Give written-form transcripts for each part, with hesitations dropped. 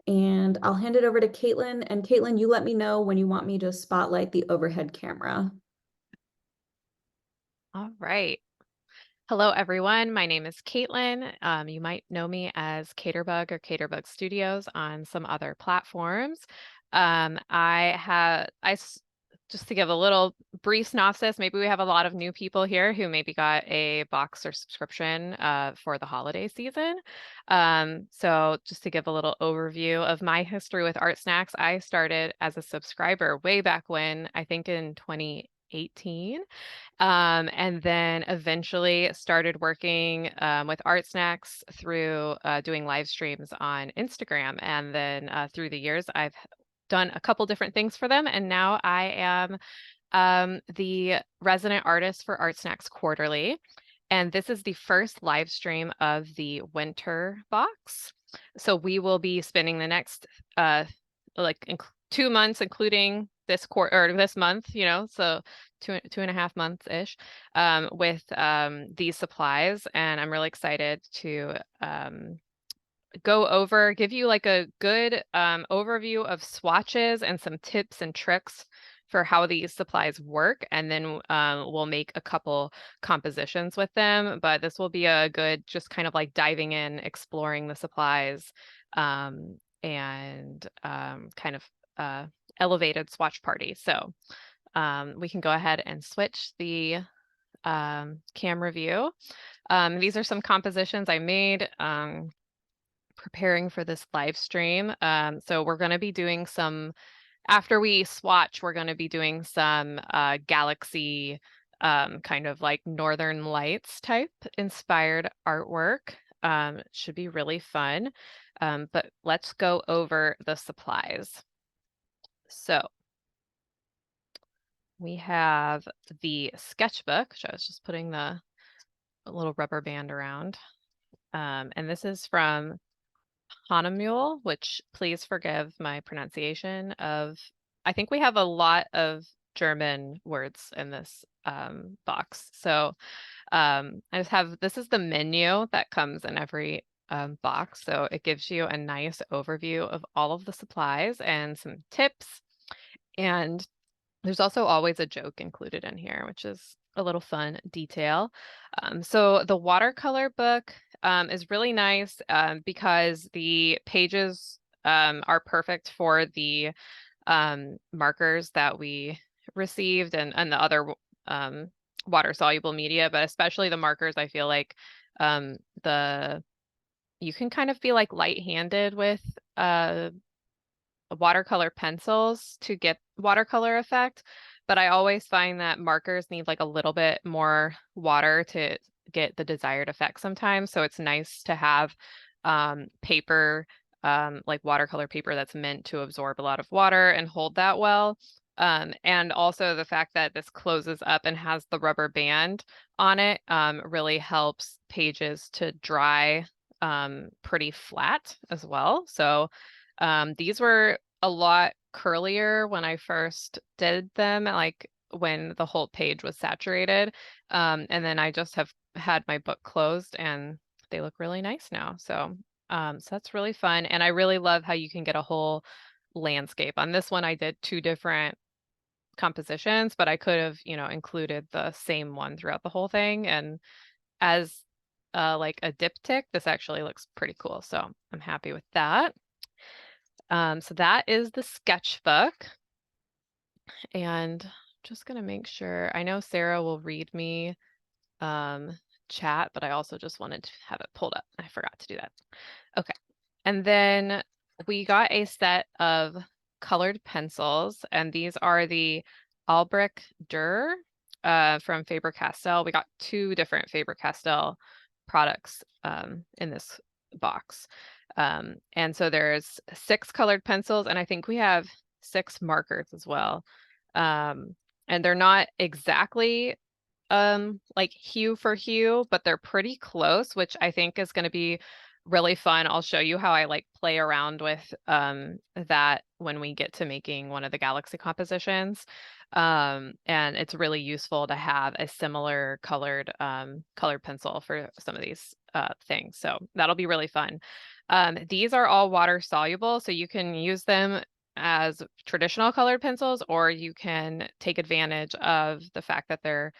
and I'll hand it over to Caitlin. And Caitlin, you let me know when you want me to spotlight the overhead camera. All right. Hello, everyone. My name is Caitlin. You might know me as Caterbug or Caterbug Studios on some other platforms. Just to give a little brief synopsis, maybe we have a lot of new people here who maybe got a box or subscription for the holiday season. So just to give a little overview of my history with ArtSnacks, I started as a subscriber way back when, I think in 2018. And then eventually started working with ArtSnacks through doing live streams on Instagram. And then through the years, I've done a couple different things for them. And now I am the resident artist for ArtSnacks Quarterly. And this is the first live stream of the winter box. So we will be spending the next 2 months, including this quarter or this month, so 2.5 months ish, with these supplies. And I'm really excited to give you like a good overview of swatches and some tips and tricks for how these supplies work. And then we'll make a couple compositions with them. But this will be a good, just kind of like diving in, exploring the supplies, and kind of elevated swatch party. So we can go ahead and switch the camera view. These are some compositions I made preparing for this live stream. So we're going to be doing after we swatch, we're going to be doing some galaxy, kind of like Northern Lights type inspired artwork. It should be really fun. But let's go over the supplies. So we have the sketchbook, which I was just putting the little rubber band around. And this is from Hanemule, which please forgive my pronunciation of. I think we have a lot of German words in this box. So this is the menu that comes in every box. So it gives you a nice overview of all of the supplies and some tips. And there's also always a joke included in here, which is a little fun detail. So the watercolor book is really nice because the pages are perfect for the markers that we received and the other water-soluble media, but especially the markers, I feel like you can kind of be like light-handed with watercolor pencils to get watercolor effect, but I always find that markers need like a little bit more water to get the desired effect sometimes. So it's nice to have paper, like watercolor paper that's meant to absorb a lot of water and hold that well. And also the fact that this closes up and has the rubber band on it really helps pages to dry pretty flat as well. So these were a lot curlier when I first did them, like when the whole page was saturated. And then I just have had my book closed and they look really nice now. So that's really fun. And I really love how you can get a whole landscape. On this one, I did two different compositions, but I could have, included the same one throughout the whole thing. And as like a diptych, this actually looks pretty cool. So I'm happy with that. So that is the sketchbook. And just going to make sure, I know Sarah will read me chat, but I also just wanted to have it pulled up. I forgot to do that. Okay. And then we got a set of colored pencils, and these are the Albrecht Dürer from Faber-Castell. We got two different Faber-Castell products in this box. And so there's 6 colored pencils, and I think we have 6 markers as well. And they're not exactly like hue for hue, but they're pretty close, which I think is going to be really fun. I'll show you how I like play around with that when we get to making one of the galaxy compositions. And it's really useful to have a similar colored pencil for some of these things. So that'll be really fun. These are all water soluble, so you can use them as traditional colored pencils, or you can take advantage of the fact that they're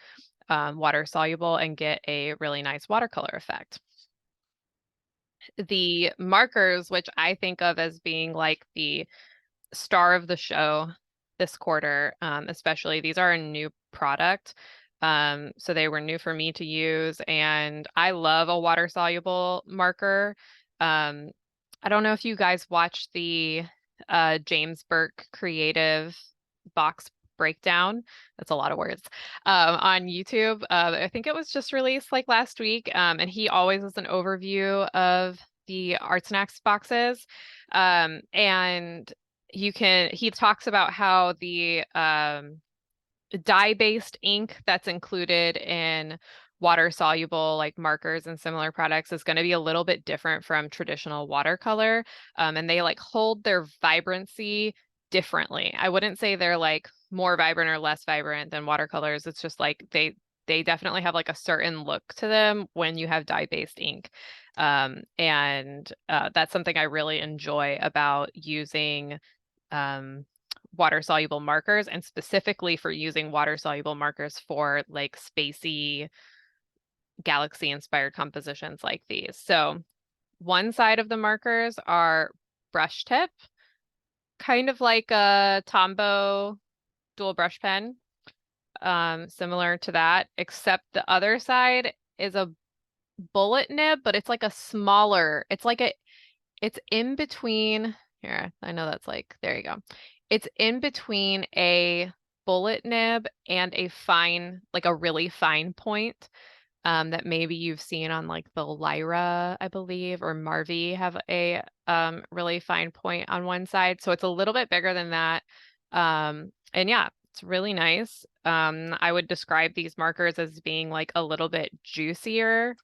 water soluble and get a really nice watercolor effect. The markers, which I think of as being like the star of the show this quarter, especially, these are a new product. So they were new for me to use, and I love a water soluble marker. I don't know if you guys watched the James Burke creative box breakdown. That's a lot of words. On YouTube. I think it was just released like last week. And he always does an overview of the ArtSnacks boxes. And he talks about how the dye-based ink that's included in water soluble like markers and similar products is going to be a little bit different from traditional watercolor. And they like hold their vibrancy differently. I wouldn't say they're like more vibrant or less vibrant than watercolors. It's just like they definitely have like a certain look to them when you have dye-based ink. And that's something I really enjoy about using water soluble markers, and specifically for using water soluble markers for like spacey galaxy inspired compositions like these. So one side of the markers are brush tip, kind of like a Tombow dual brush pen, similar to that, except the other side is a bullet nib, but it's like a smaller, it's in between here. I know that's like, there you go. It's in between a bullet nib and a fine, like a really fine point, that maybe you've seen on like the Lyra, I believe, or Marvy have a really fine point on one side. So it's a little bit bigger than that. And yeah, it's really nice. I would describe these markers as being like a little bit juicier,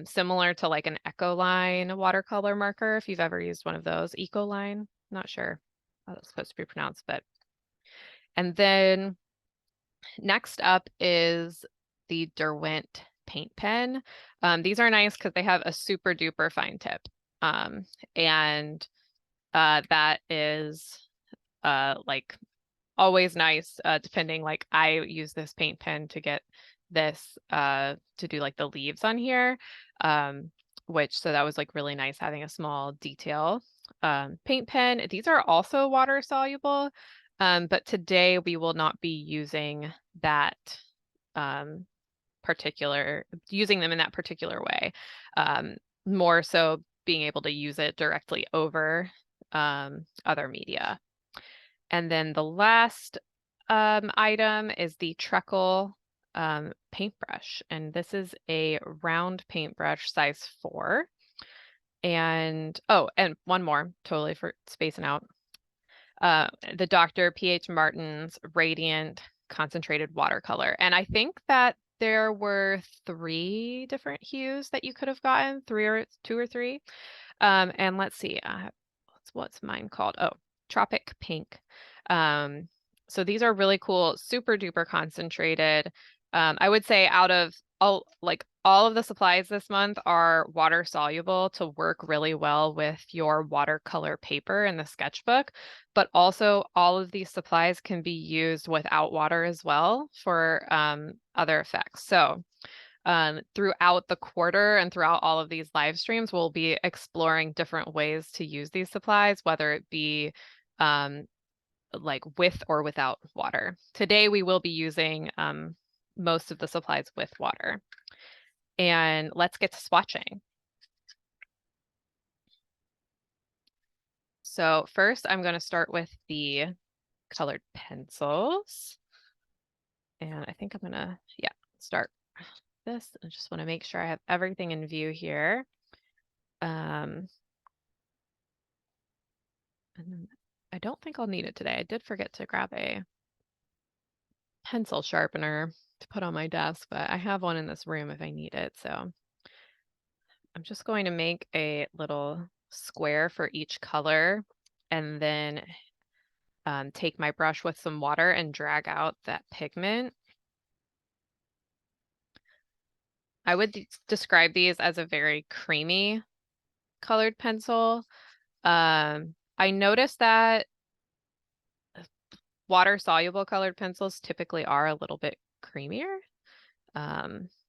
similar to like an Ecoline watercolor marker, if you've ever used one of those. Ecoline, not sure how that's supposed to be pronounced, but. And then next up is the Derwent paint pen. These are nice because they have a super duper fine tip. And that is like always nice, depending, like I use this paint pen to get this to do like the leaves on here, so that was like really nice having a small detail paint pen. These are also water soluble, but today we will not be using that using them in that particular way. More so being able to use it directly over other media. And then the last item is the Treacle paintbrush. And this is a round paintbrush, size 4. And, oh, and one more, totally for spacing out. The Dr. P.H. Martin's Radiant Concentrated Watercolor. And I think that there were 3 different hues that you could have gotten, 2 or 3. And let's see, what's mine called? Oh, Tropic Pink. So these are really cool, super duper concentrated. I would say out of all of the supplies this month are water soluble to work really well with your watercolor paper in the sketchbook, but also all of these supplies can be used without water as well for other effects. So throughout the quarter and throughout all of these live streams, we'll be exploring different ways to use these supplies, whether it be like with or without water. Today, we will be using most of the supplies with water. And let's get to swatching. So first, I'm going to start with the colored pencils. And I think I'm going to, start this. I just want to make sure I have everything in view here. And then I don't think I'll need it today. I did forget to grab a pencil sharpener to put on my desk, but I have one in this room if I need it. So I'm just going to make a little square for each color and then take my brush with some water and drag out that pigment. I would describe these as a very creamy colored pencil. I noticed that water soluble colored pencils typically are a little bit creamier.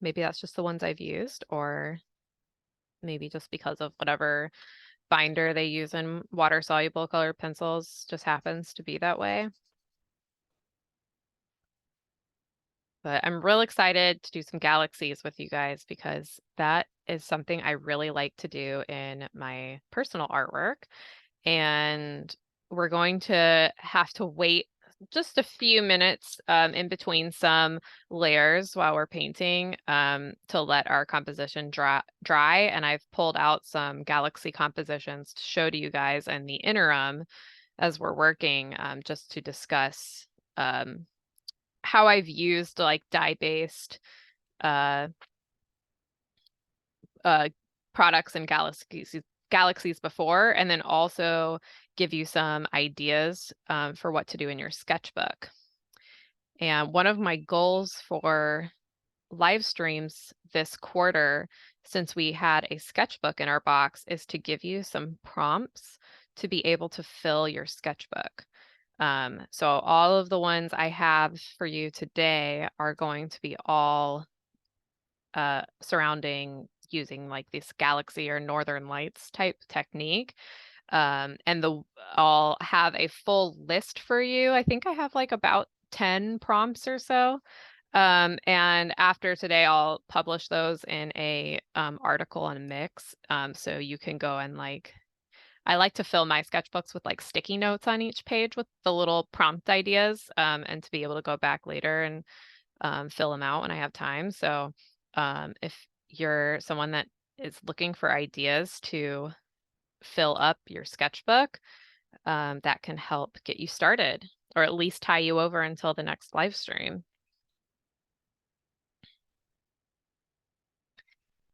Maybe that's just the ones I've used, or maybe just because of whatever binder they use in water soluble colored pencils just happens to be that way. But I'm real excited to do some galaxies with you guys because that is something I really like to do in my personal artwork. And we're going to have to wait just a few minutes in between some layers while we're painting to let our composition dry. And I've pulled out some galaxy compositions to show to you guys in the interim as we're working, just to discuss how I've used like dye-based uh, products and galaxies before, and then also give you some ideas for what to do in your sketchbook. And one of my goals for live streams this quarter, since we had a sketchbook in our box, is to give you some prompts to be able to fill your sketchbook. So all of the ones I have for you today are going to be all surrounding using like this galaxy or northern lights type technique. And I'll have a full list for you. I think I have like about 10 prompts or so. And after today, I'll publish those in a article on Mix. So you can go and like, I like to fill my sketchbooks with like sticky notes on each page with the little prompt ideas, and to be able to go back later and fill them out when I have time. So if you're someone that is looking for ideas to fill up your sketchbook, that can help get you started, or at least tie you over until the next live stream.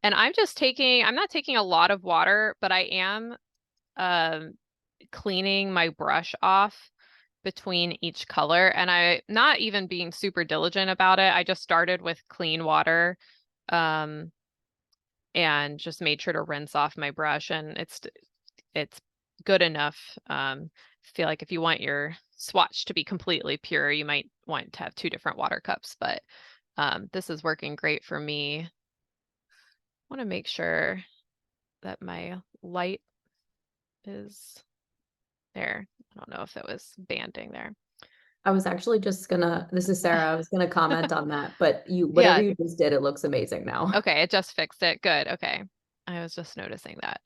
And I'm not taking a lot of water, but I am cleaning my brush off between each color. And I'm not even being super diligent about it. I just started with clean water and just made sure to rinse off my brush, and it's good enough. I feel like if you want your swatch to be completely pure, you might want to have 2 different water cups, but this is working great for me. I want to make sure that my light is there. I don't know if it was banding there. I was actually just gonna, this is Sarah, I was gonna comment on that, but whatever Yeah. you just did, it looks amazing now. Okay, it just fixed it. Good. Okay. I was just noticing that.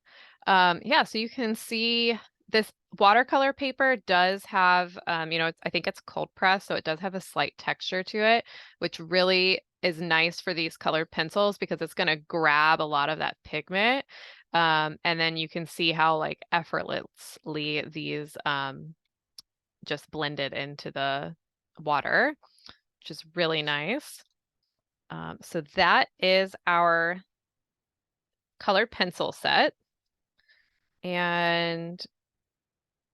Yeah, so you can see this watercolor paper does have, I think it's cold pressed, so it does have a slight texture to it, which really is nice for these colored pencils because it's going to grab a lot of that pigment. And then you can see how like effortlessly these just blended into the water, which is really nice. So that is our colored pencil set. And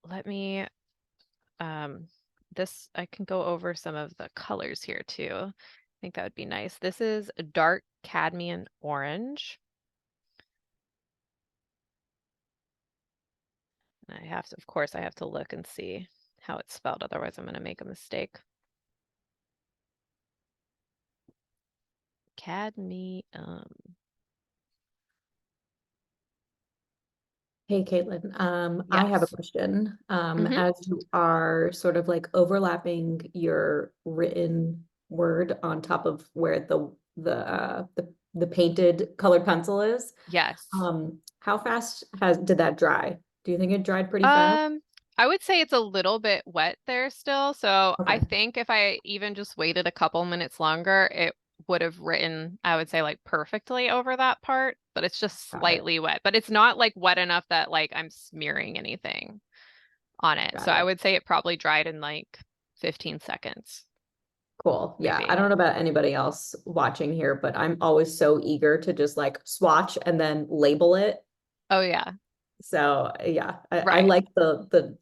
let me, I can go over some of the colors here too. I think that would be nice. This is a dark cadmium orange. And of course, I have to look and see how it's spelled. Otherwise, I'm going to make a mistake. Cadmium. Hey, Caitlin, I have a Yes. question. Mhm. As you are sort of like overlapping your written word on top of where the painted colored pencil is, Yes. how fast did that dry? Do you think it dried pretty fast? Um, I would say it's a little bit wet there still. So I Okay, think if I even just waited a couple minutes longer, it would have written, I would say, like perfectly over that part, but it's just got it, slightly wet. But it's not like wet enough that like I'm smearing anything on it. got So I it. would say it probably dried in like 15 seconds, Cool. Yeah, I maybe. don't know about anybody else watching here, but I'm always so eager to just like swatch and then label it. Oh yeah, So yeah, I right, like the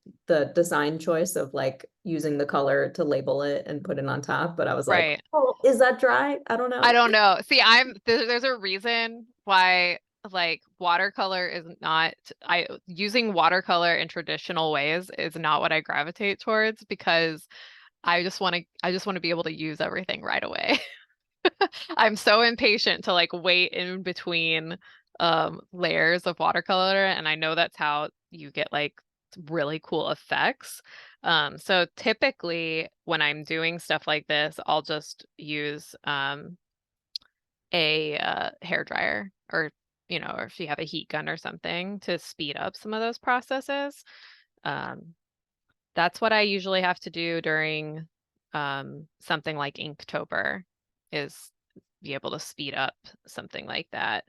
design choice of like using the color to label it and put it on top. But I was like, right. oh, is that dry? I don't I know. don't know. See, there's a reason why like watercolor is not, using watercolor in traditional ways is not what I gravitate towards, because I just want to be able to use everything right away. I'm so impatient to like wait in between layers of watercolor, and I know that's how you get like really cool effects. So typically when I'm doing stuff like this, I'll just use a hair dryer, or or if you have a heat gun or something to speed up some of those processes. Um, that's what I usually have to do during something like Inktober, is be able to speed up something like that.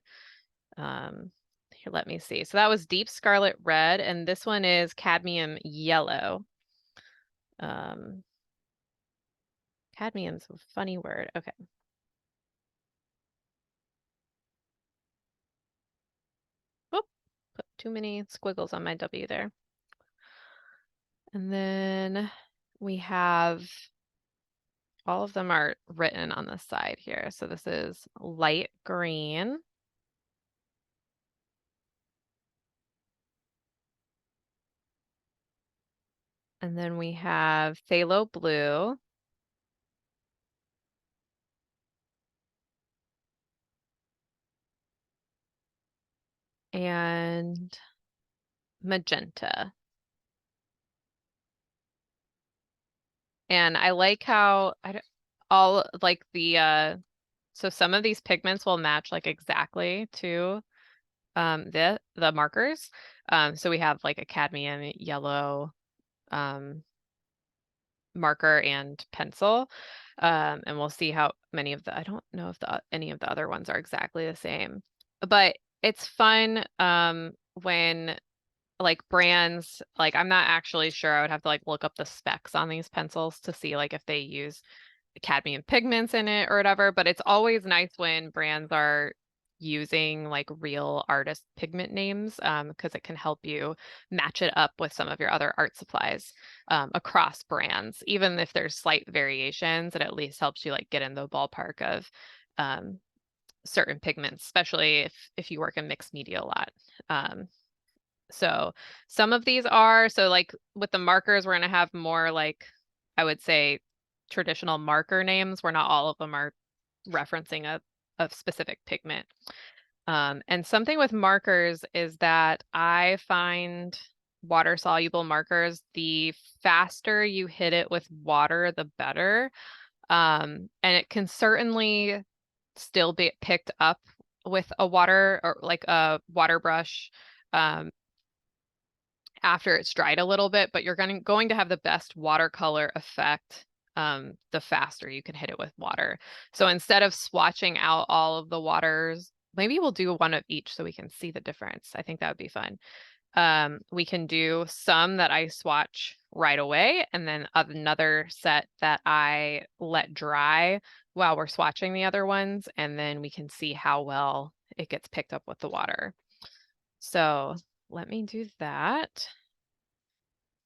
Here, let me see. So that was Deep Scarlet Red, and this one is Cadmium Yellow. Cadmium's a funny word. Okay. Oop, put too many squiggles on my W there. And then we have, all of them are written on the side here. So this is light green. And then we have phthalo blue. And magenta. And I like how all like the so some of these pigments will match like exactly to the markers. So we have like a cadmium yellow marker and pencil. And we'll see how many of the, I don't know if any of the other ones are exactly the same, but it's fun when like brands, like I'm not actually sure, I would have to like look up the specs on these pencils to see like if they use cadmium pigments in it or whatever, but it's always nice when brands are using like real artist pigment names, because it can help you match it up with some of your other art supplies across brands. Even if there's slight variations, it at least helps you like get in the ballpark of certain pigments, especially if you work in mixed media a lot. So some of these are, so like with the markers, we're gonna have more like, I would say, traditional marker names, where not all of them are referencing a specific pigment. And something with markers is that I find water-soluble markers, the faster you hit it with water, the better. And it can certainly still be picked up with a water, or like a water brush, after it's dried a little bit, but you're going to have the best watercolor effect the faster you can hit it with water. So instead of swatching out all of the waters, maybe we'll do one of each so we can see the difference. I think that would be fun. We can do some that I swatch right away, and then another set that I let dry while we're swatching the other ones, and then we can see how well it gets picked up with the water. So let me do that.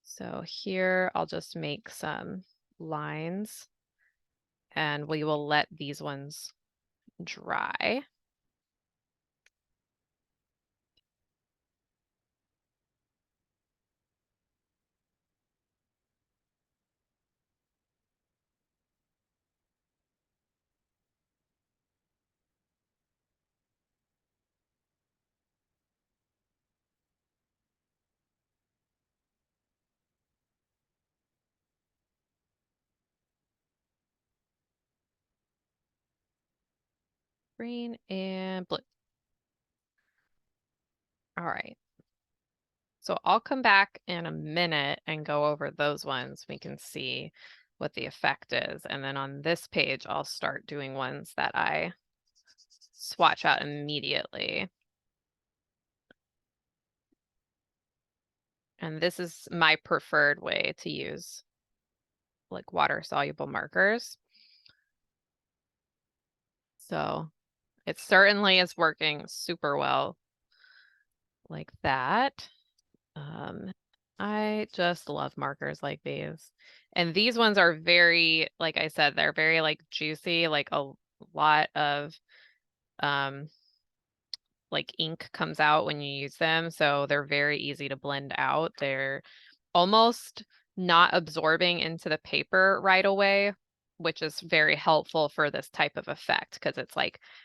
So here I'll just make some lines, and we will let these ones dry. Green and blue. All right. So I'll come back in a minute and go over those ones. We can see what the effect is. And then on this page, I'll start doing ones that I swatch out immediately. And this is my preferred way to use like water-soluble markers. So it certainly is working super well like that. I just love markers like these. And these ones are very, like I said, they're very like juicy, like a lot of like ink comes out when you use them, so they're very easy to blend out. They're almost not absorbing into the paper right away, which is very helpful for this type of effect, because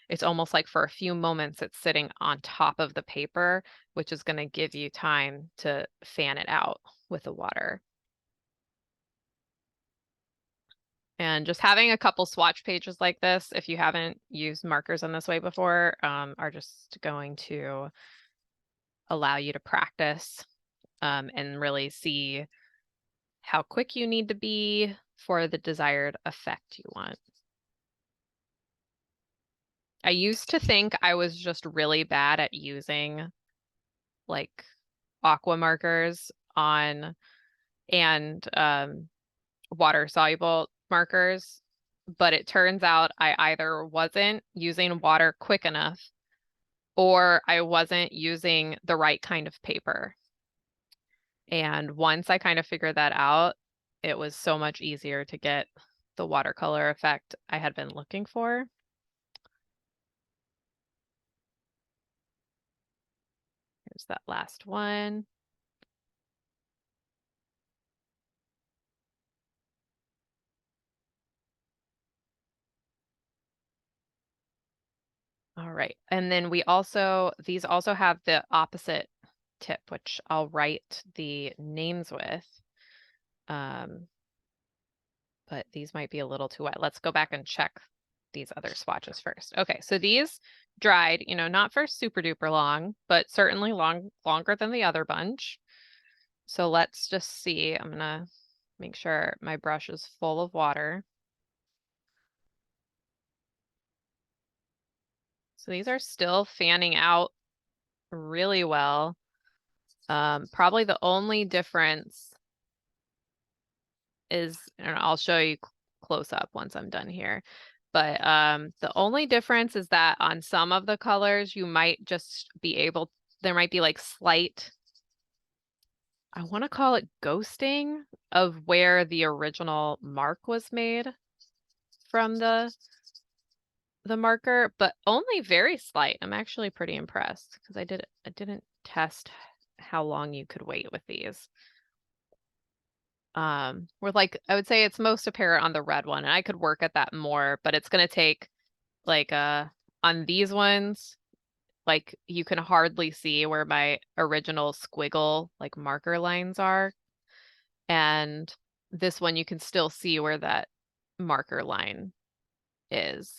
it's almost like for a few moments it's sitting on top of the paper, which is going to give you time to fan it out with the water. And just having a couple swatch pages like this, if you haven't used markers in this way before, are just going to allow you to practice and really see how quick you need to be for the desired effect you want. I used to think I was just really bad at using like aqua markers on and water soluble markers, but it turns out I either wasn't using water quick enough or I wasn't using the right kind of paper. And once I kind of figured that out, it was so much easier to get the watercolor effect I had been looking for. Here's that last one. All right. And then these also have the opposite tip, which I'll write the names with. But these might be a little too wet. Let's go back and check these other swatches first. Okay, so these dried, not for super duper long, but certainly longer than the other bunch. So let's just see. I'm gonna make sure my brush is full of water. So these are still fanning out really well. Probably the only difference is, and I'll show you close up once I'm done here. But the only difference is that on some of the colors, you might just be able, there might be like slight, I want to call it ghosting of where the original mark was made from the marker, but only very slight. I'm actually pretty impressed because I didn't test how long you could wait with these. With like, I would say it's most apparent on the red one, and I could work at that more, but it's gonna take like on these ones, like you can hardly see where my original squiggle like marker lines are. And this one you can still see where that marker line is.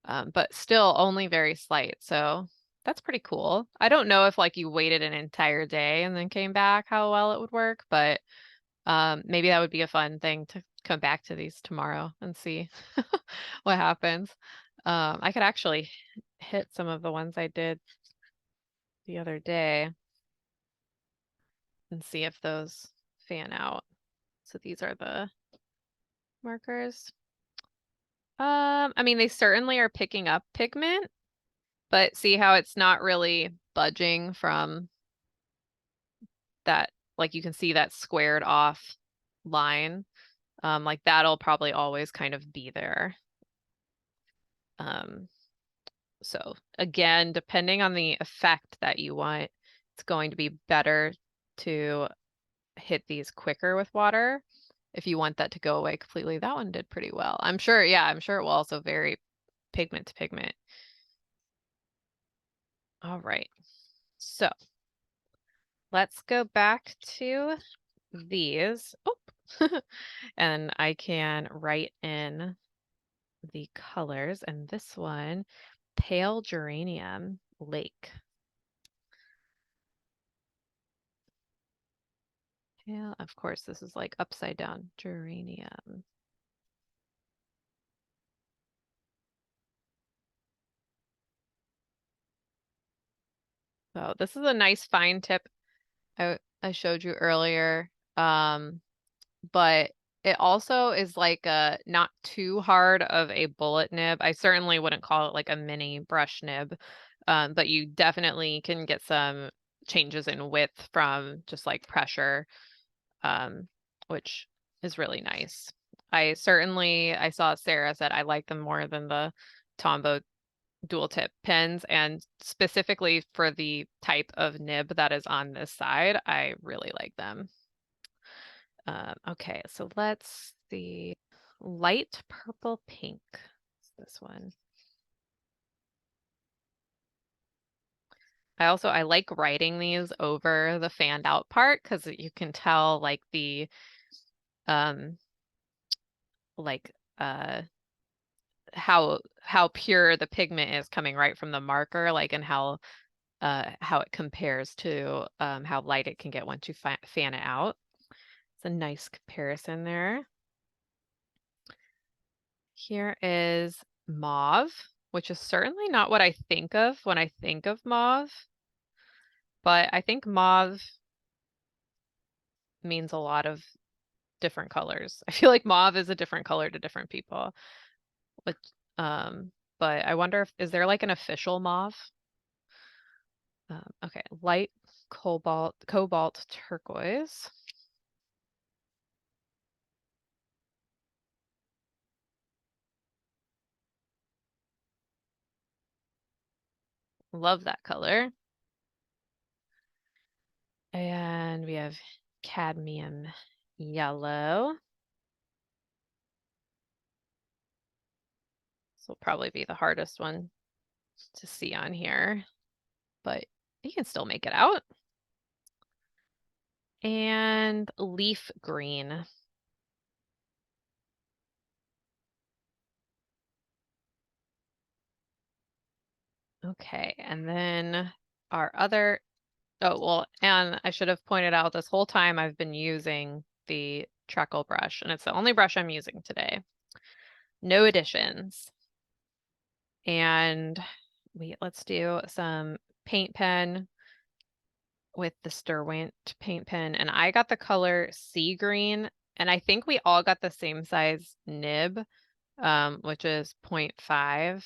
But still only very slight. So that's pretty cool. I don't know if like you waited an entire day and then came back, how well it would work, but maybe that would be a fun thing to come back to these tomorrow and see what happens. I could actually hit some of the ones I did the other day and see if those fan out. So these are the markers. I mean, they certainly are picking up pigment, but see how it's not really budging from that, like you can see that squared off line. Like that'll probably always kind of be there. So again, depending on the effect that you want, it's going to be better to hit these quicker with water if you want that to go away completely. That one did pretty well. I'm sure, yeah, I'm sure it will also vary pigment to pigment. All right, so let's go back to these. Oh, and I can write in the colors, and this one, Pale Geranium Lake. Yeah, of course, this is like upside down geranium. So this is a nice fine tip I showed you earlier. But it also is like a not too hard of a bullet nib. I certainly wouldn't call it like a mini brush nib, but you definitely can get some changes in width from just like pressure, which is really nice. I saw Sarah said I like them more than the Tombow dual tip pens, and specifically for the type of nib that is on this side, I really like them. Okay, so let's see. Light purple pink. This one. I like writing these over the fanned out part because you can tell like the um like how pure the pigment is coming right from the marker, like, and how it compares to how light it can get once you fan it out. It's a nice comparison there. Here is mauve, which is certainly not what I think of when I think of mauve, but I think mauve means a lot of different colors. I feel like mauve is a different color to different people. But but I wonder if is there like an official mauve? Okay, light cobalt turquoise. Love that color. And we have cadmium yellow. This will probably be the hardest one to see on here, but you can still make it out. And leaf green. Okay, and then our other, oh, well, and I should have pointed out this whole time I've been using the Treacle brush, and it's the only brush I'm using today. No additions. And let's do some paint pen with the Derwent paint pen, and I got the color sea green, and I think we all got the same size nib, which is 0.5.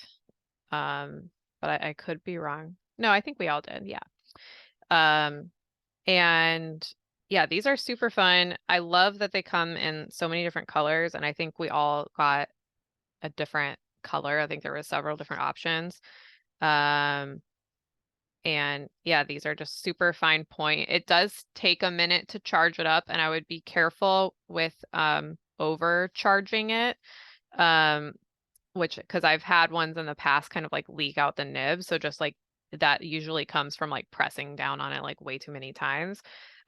But I could be wrong. No, I think we all did, yeah. And yeah, these are super fun. I love that they come in so many different colors, and I think we all got a different color. I think there were several different options. And yeah, these are just super fine point. It does take a minute to charge it up, and I would be careful with overcharging it. Which, because I've had ones in the past kind of like leak out the nib. So just like that usually comes from like pressing down on it like way too many times.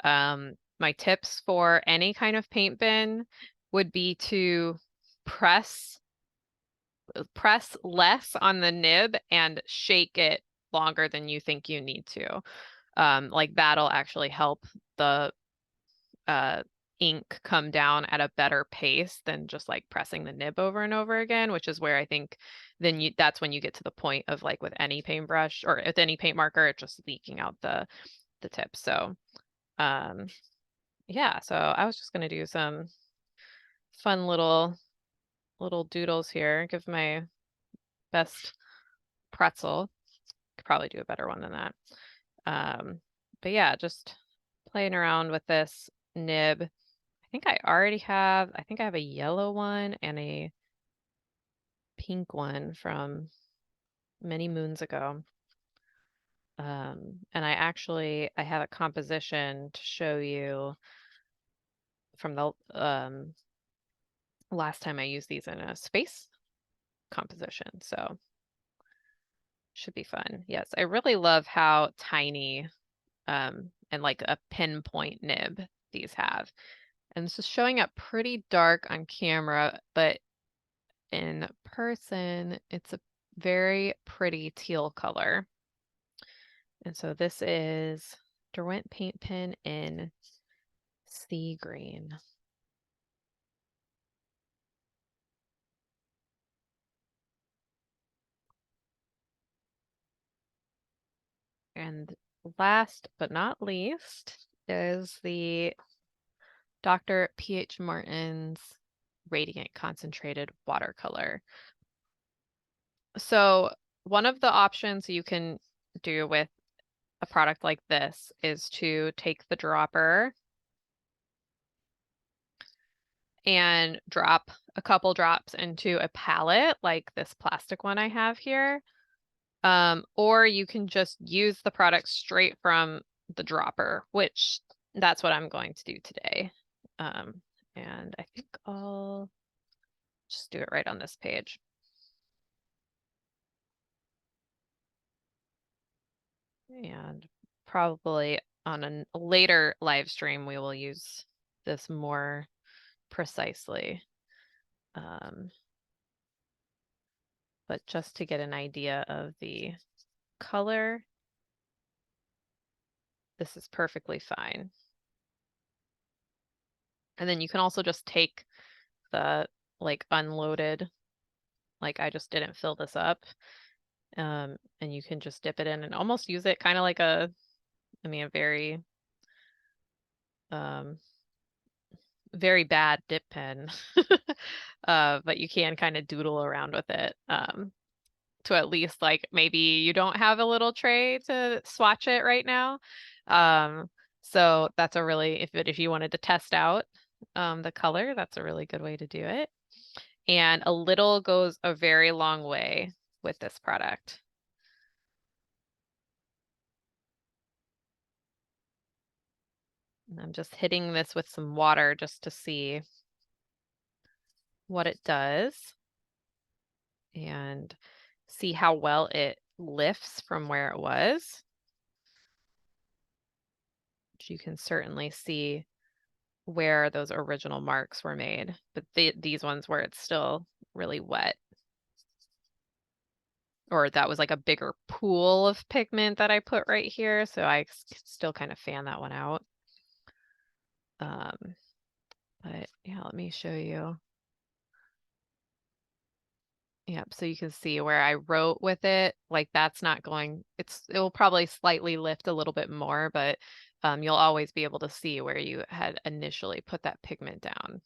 My tips for any kind of paint bin would be to press less on the nib and shake it longer than you think you need to. Like that'll actually help the ink come down at a better pace than just like pressing the nib over and over again, which is where I think then that's when you get to the point of like with any paintbrush or with any paint marker, it's just leaking out the tip. So yeah, so I was just gonna do some fun little doodles here, give my best pretzel. Could probably do a better one than that. But yeah, just playing around with this nib. I think I have a yellow one and a pink one from many moons ago. And I have a composition to show you from the last time I used these in a space composition. So should be fun. Yes, I really love how tiny and like a pinpoint nib these have. And this is showing up pretty dark on camera, but in person, it's a very pretty teal color. And so this is Derwent paint pen in sea green. And last but not least is the Dr. P.H. Martin's Radiant Concentrated Watercolor. So one of the options you can do with a product like this is to take the dropper and drop a couple drops into a palette like this plastic one I have here. Or you can just use the product straight from the dropper, which that's what I'm going to do today. And I think I'll just do it right on this page. And probably on a later live stream, we will use this more precisely. But just to get an idea of the color, this is perfectly fine. And then you can also just take the like unloaded, like I just didn't fill this up. And you can just dip it in and almost use it kind of like a very very bad dip pen. But you can kind of doodle around with it to at least like maybe you don't have a little tray to swatch it right now. So that's a really, if you wanted to test out the color, that's a really good way to do it. And a little goes a very long way with this product. And I'm just hitting this with some water just to see what it does and see how well it lifts from where it was. You can certainly see where those original marks were made, but these ones where it's still really wet. Or that was like a bigger pool of pigment that I put right here, so I still kind of fan that one out. But yeah, let me show you. Yep, so you can see where I wrote with it, like that's not going, it will probably slightly lift a little bit more, but you'll always be able to see where you had initially put that pigment down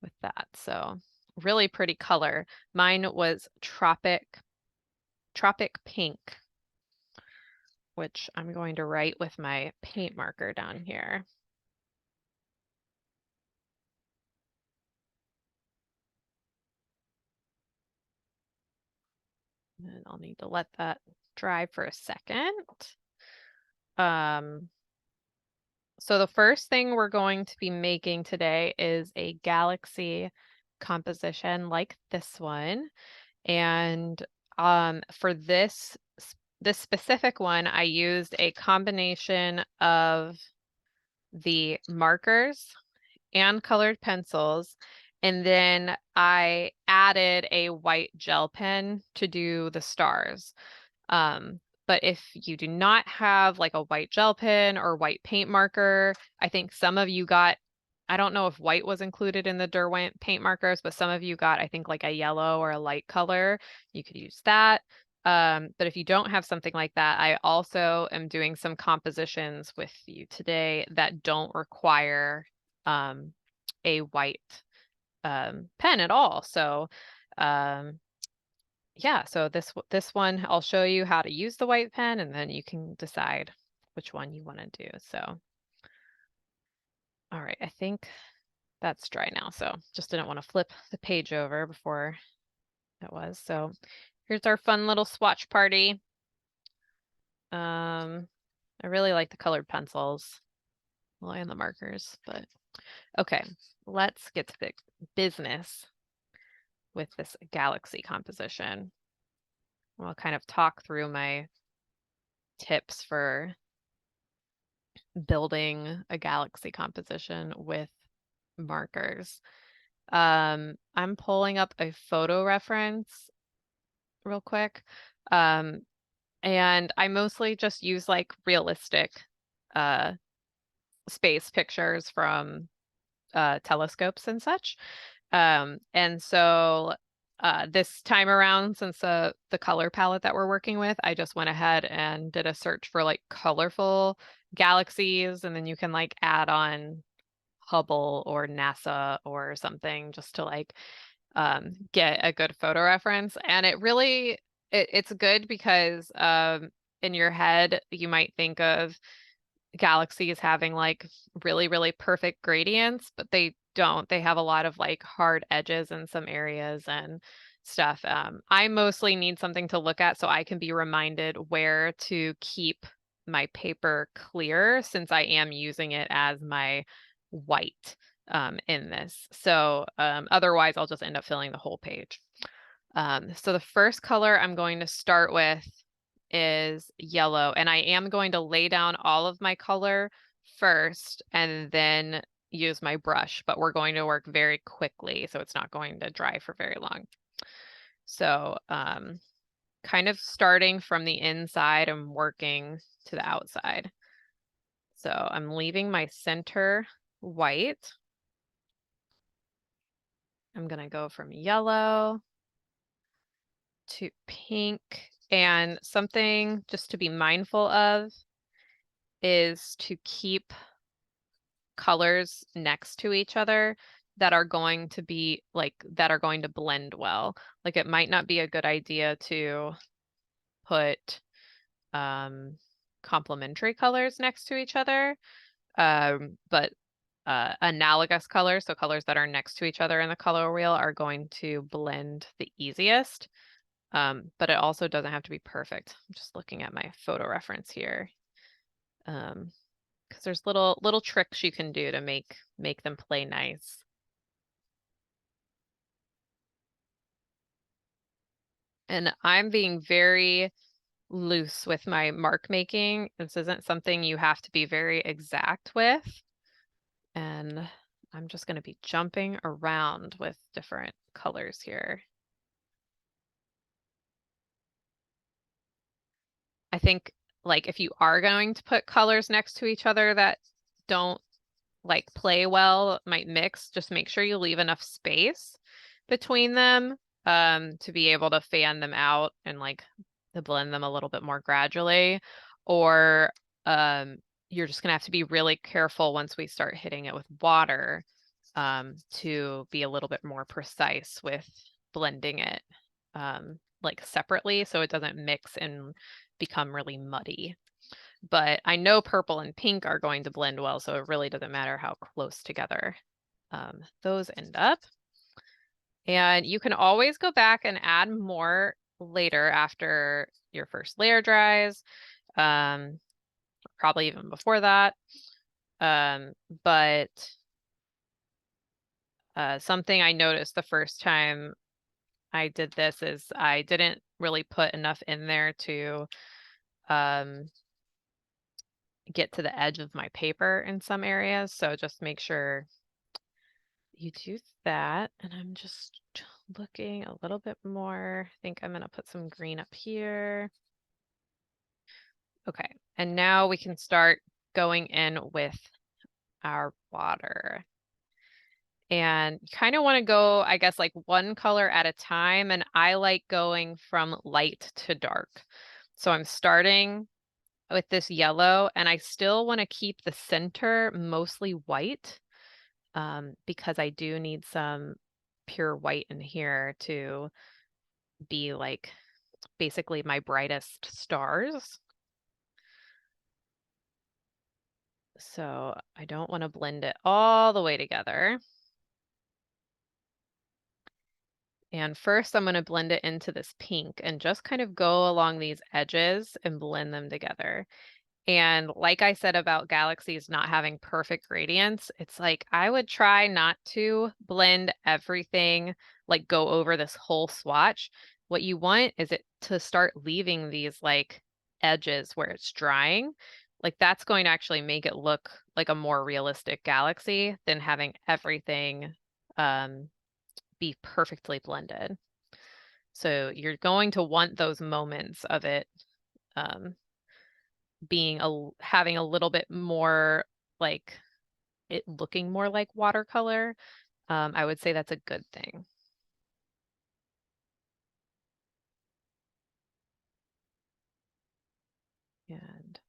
with that. So really pretty color. Mine was Tropic Pink, which I'm going to write with my paint marker down here. And I'll need to let that dry for a second. So the first thing we're going to be making today is a galaxy composition like this one. And for this specific one, I used a combination of the markers and colored pencils. And then I added a white gel pen to do the stars. But if you do not have like a white gel pen or white paint marker, I think some of you got, I don't know if white was included in the Derwent paint markers, but some of you got, I think like a yellow or a light color. You could use that. But if you don't have something like that, I also am doing some compositions with you today that don't require a white pen at all. So yeah, so this one, I'll show you how to use the white pen and then you can decide which one you want to do. So, all right, I think that's dry now. So just didn't want to flip the page over before it was. So here's our fun little swatch party. I really like the colored pencils, well, and the markers, but okay, let's get to the business with this galaxy composition. I'll kind of talk through my tips for building a galaxy composition with markers. I'm pulling up a photo reference real quick. And I mostly just use like realistic space pictures from telescopes and such. And so this time around, since the color palette that we're working with, I just went ahead and did a search for like colorful galaxies, and then you can like add on Hubble or NASA or something just to like get a good photo reference. And it really, it's good because in your head, you might think of galaxies having like really, really perfect gradients, but they don't. They have a lot of like hard edges in some areas. And stuff. I mostly need something to look at so I can be reminded where to keep my paper clear, since I am using it as my white in this. So otherwise I'll just end up filling the whole page. So the first color I'm going to start with is yellow, and I am going to lay down all of my color first and then use my brush, but we're going to work very quickly, so it's not going to dry for very long. So kind of starting from the inside and working to the outside. So I'm leaving my center white. I'm gonna go from yellow to pink, and something just to be mindful of is to keep colors next to each other that are going to be that are going to blend well. Like it might not be a good idea to put complementary colors next to each other, but analogous colors, so colors that are next to each other in the color wheel, are going to blend the easiest. But it also doesn't have to be perfect. I'm just looking at my photo reference here. Because there's little tricks you can do to make them play nice. And I'm being very loose with my mark making. This isn't something you have to be very exact with. And I'm just going to be jumping around with different colors here. I think like if you are going to put colors next to each other that don't like play well, might mix, just make sure you leave enough space between them to be able to fan them out and like to blend them a little bit more gradually. Or you're just gonna have to be really careful once we start hitting it with water to be a little bit more precise with blending it like separately so it doesn't mix and become really muddy. But I know purple and pink are going to blend well, so it really doesn't matter how close together those end up. And you can always go back and add more later after your first layer dries, probably even before that. But something I noticed the first time I did this is I didn't really put enough in there to get to the edge of my paper in some areas. So just make sure you do that. And I'm just looking a little bit more. I think I'm going to put some green up here. Okay. And now we can start going in with our water. And you kind of want to go, I guess, like one color at a time. And I like going from light to dark. So I'm starting with this yellow, and I still want to keep the center mostly white because I do need some pure white in here to be like basically my brightest stars. So I don't want to blend it all the way together. And first I'm going to blend it into this pink and just kind of go along these edges and blend them together. And like I said about galaxies not having perfect gradients, it's like I would try not to blend everything, like go over this whole swatch. What you want is it to start leaving these like edges where it's drying. Like that's going to actually make it look like a more realistic galaxy than having everything be perfectly blended. So you're going to want those moments of it having a little bit more like it looking more like watercolor. I would say that's a good thing. And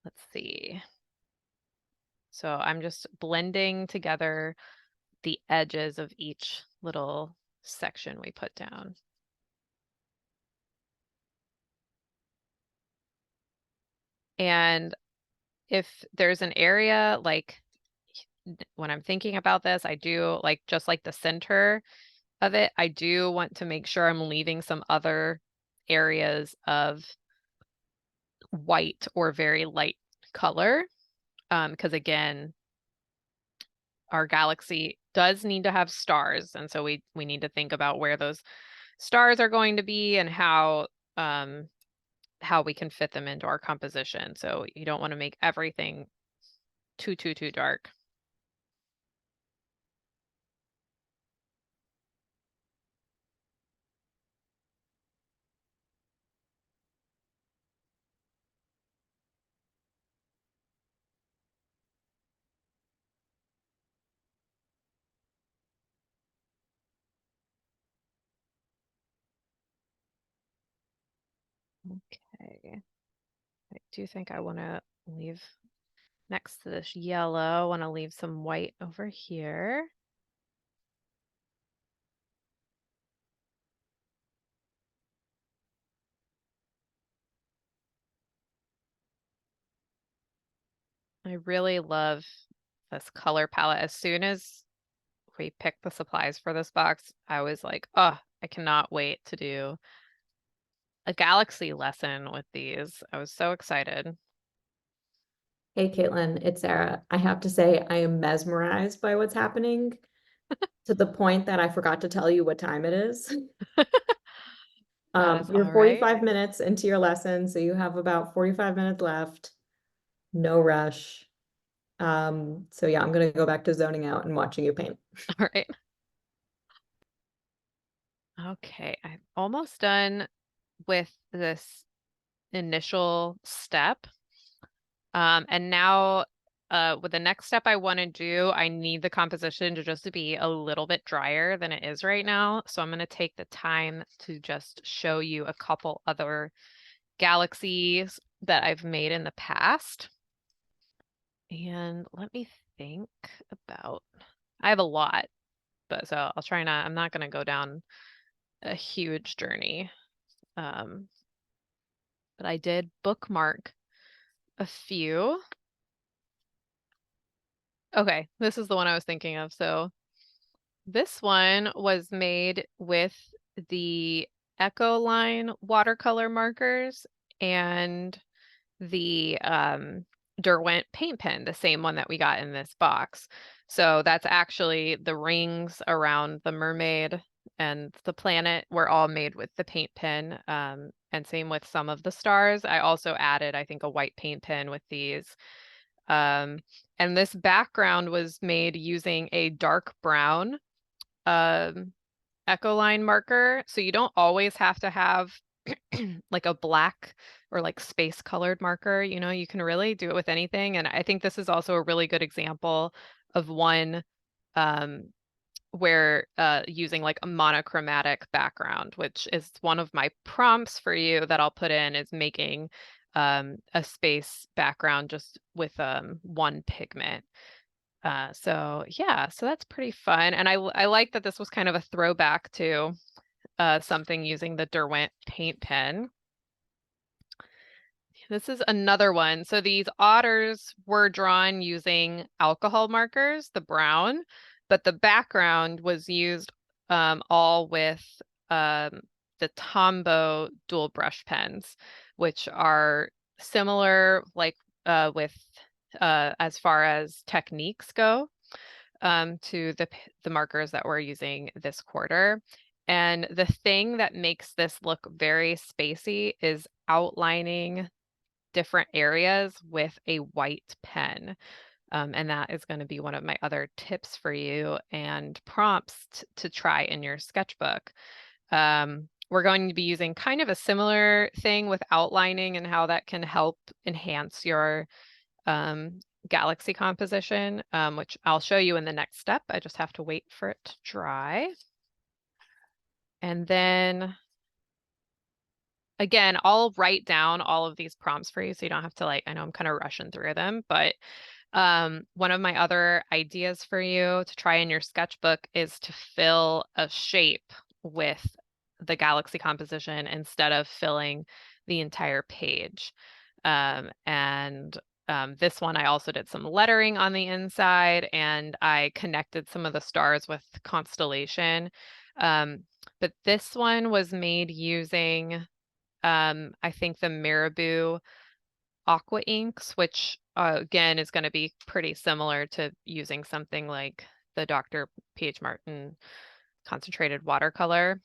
let's see. So I'm just blending together the edges of each little section we put down. And if there's an area like when I'm thinking about this, I do like just like the center of it, I do want to make sure I'm leaving some other areas of white or very light color. Because again, our galaxy does need to have stars, and so we need to think about where those stars are going to be and how we can fit them into our composition. So you don't want to make everything too dark. Okay. I do think I want to leave next to this yellow, I want to leave some white over here. I really love this color palette. As soon as we picked the supplies for this box, I was like, oh, I cannot wait to do a galaxy lesson with these. I was so excited. Hey, Caitlin, it's Sarah. I have to say, I am mesmerized by what's happening to the point that I forgot to tell you what time it is. That is You're all right. 45 minutes into your lesson, so you have about 45 minutes left. No rush. So yeah, I'm gonna go back to zoning out and watching you paint. All right. Okay, I'm almost done with this initial step. And now with the next step I want to do, I need the composition to just be a little bit drier than it is right now. So I'm going to take the time to just show you a couple other galaxies that I've made in the past. And let me think about, I have a lot, but so I'll try not, I'm not going to go down a huge journey. But I did bookmark a few. Okay, this is the one I was thinking of. So this one was made with the Echo Line watercolor markers and the Derwent paint pen, the same one that we got in this box. So that's actually the rings around the mermaid and the planet were all made with the paint pen. And same with some of the stars. I also added, I think, a white paint pen with these. And this background was made using a dark brown Echo Line marker. So you don't always have to have like a black or like space colored marker. You know, you can really do it with anything. And I think this is also a really good example of one where using like a monochromatic background, which is one of my prompts for you that I'll put in, is making a space background just with one pigment. So yeah, so that's pretty fun. And I like that this was kind of a throwback to something using the Derwent paint pen. This is another one. So these otters were drawn using alcohol markers, the brown, but the background was used all with the Tombow dual brush pens, which are similar, like with as far as techniques go, to the markers that we're using this quarter. And the thing that makes this look very spacey is outlining different areas with a white pen. And that is going to be one of my other tips for you and prompts to try in your sketchbook. We're going to be using kind of a similar thing with outlining and how that can help enhance your galaxy composition, which I'll show you in the next step. I just have to wait for it to dry. And then again, I'll write down all of these prompts for you so you don't have to like, I know I'm kind of rushing through them, but one of my other ideas for you to try in your sketchbook is to fill a shape with the galaxy composition instead of filling the entire page. This one, I also did some lettering on the inside and I connected some of the stars with constellation. But this one was made using, I think the Marabou Aqua inks, which again is going to be pretty similar to using something like the Dr. P.H. Martin concentrated watercolor.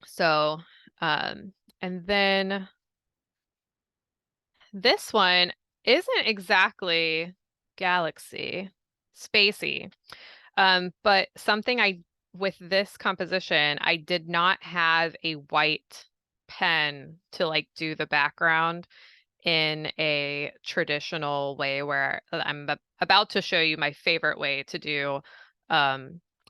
So, and then this one isn't exactly galaxy, spacey, but something with this composition, I did not have a white pen to like do the background in a traditional way where I'm about to show you my favorite way to do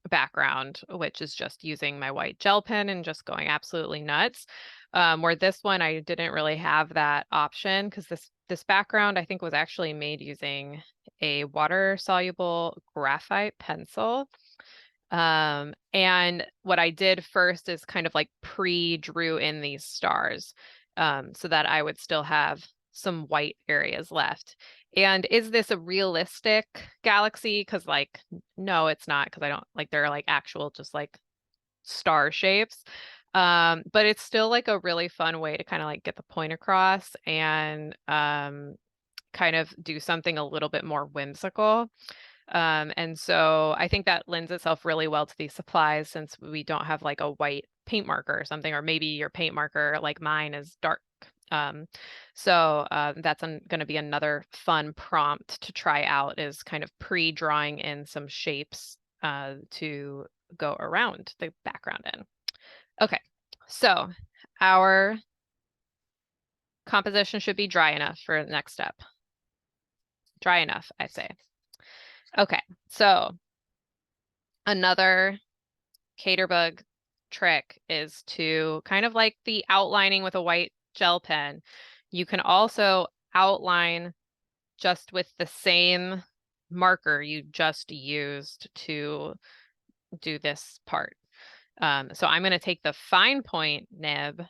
background, which is just using my white gel pen and just going absolutely nuts. Where this one, I didn't really have that option because this background I think was actually made using a water soluble graphite pencil. And what I did first is kind of like pre-drew in these stars so that I would still have some white areas left. And is this a realistic galaxy? Because like, no, it's not, because I don't like, they're like actual just like star shapes. But it's still like a really fun way to kind of like get the point across and kind of do something a little bit more whimsical. And so I think that lends itself really well to these supplies since we don't have like a white paint marker or something, or maybe your paint marker like mine is dark. That's going to be another fun prompt to try out is kind of pre-drawing in some shapes to go around the background in. Okay, so our composition should be dry enough for the next step. Dry enough, I say. Okay, so another Caterbug trick is to kind of like the outlining with a white gel pen. You can also outline just with the same marker you just used to do this part. So I'm going to take the fine point nib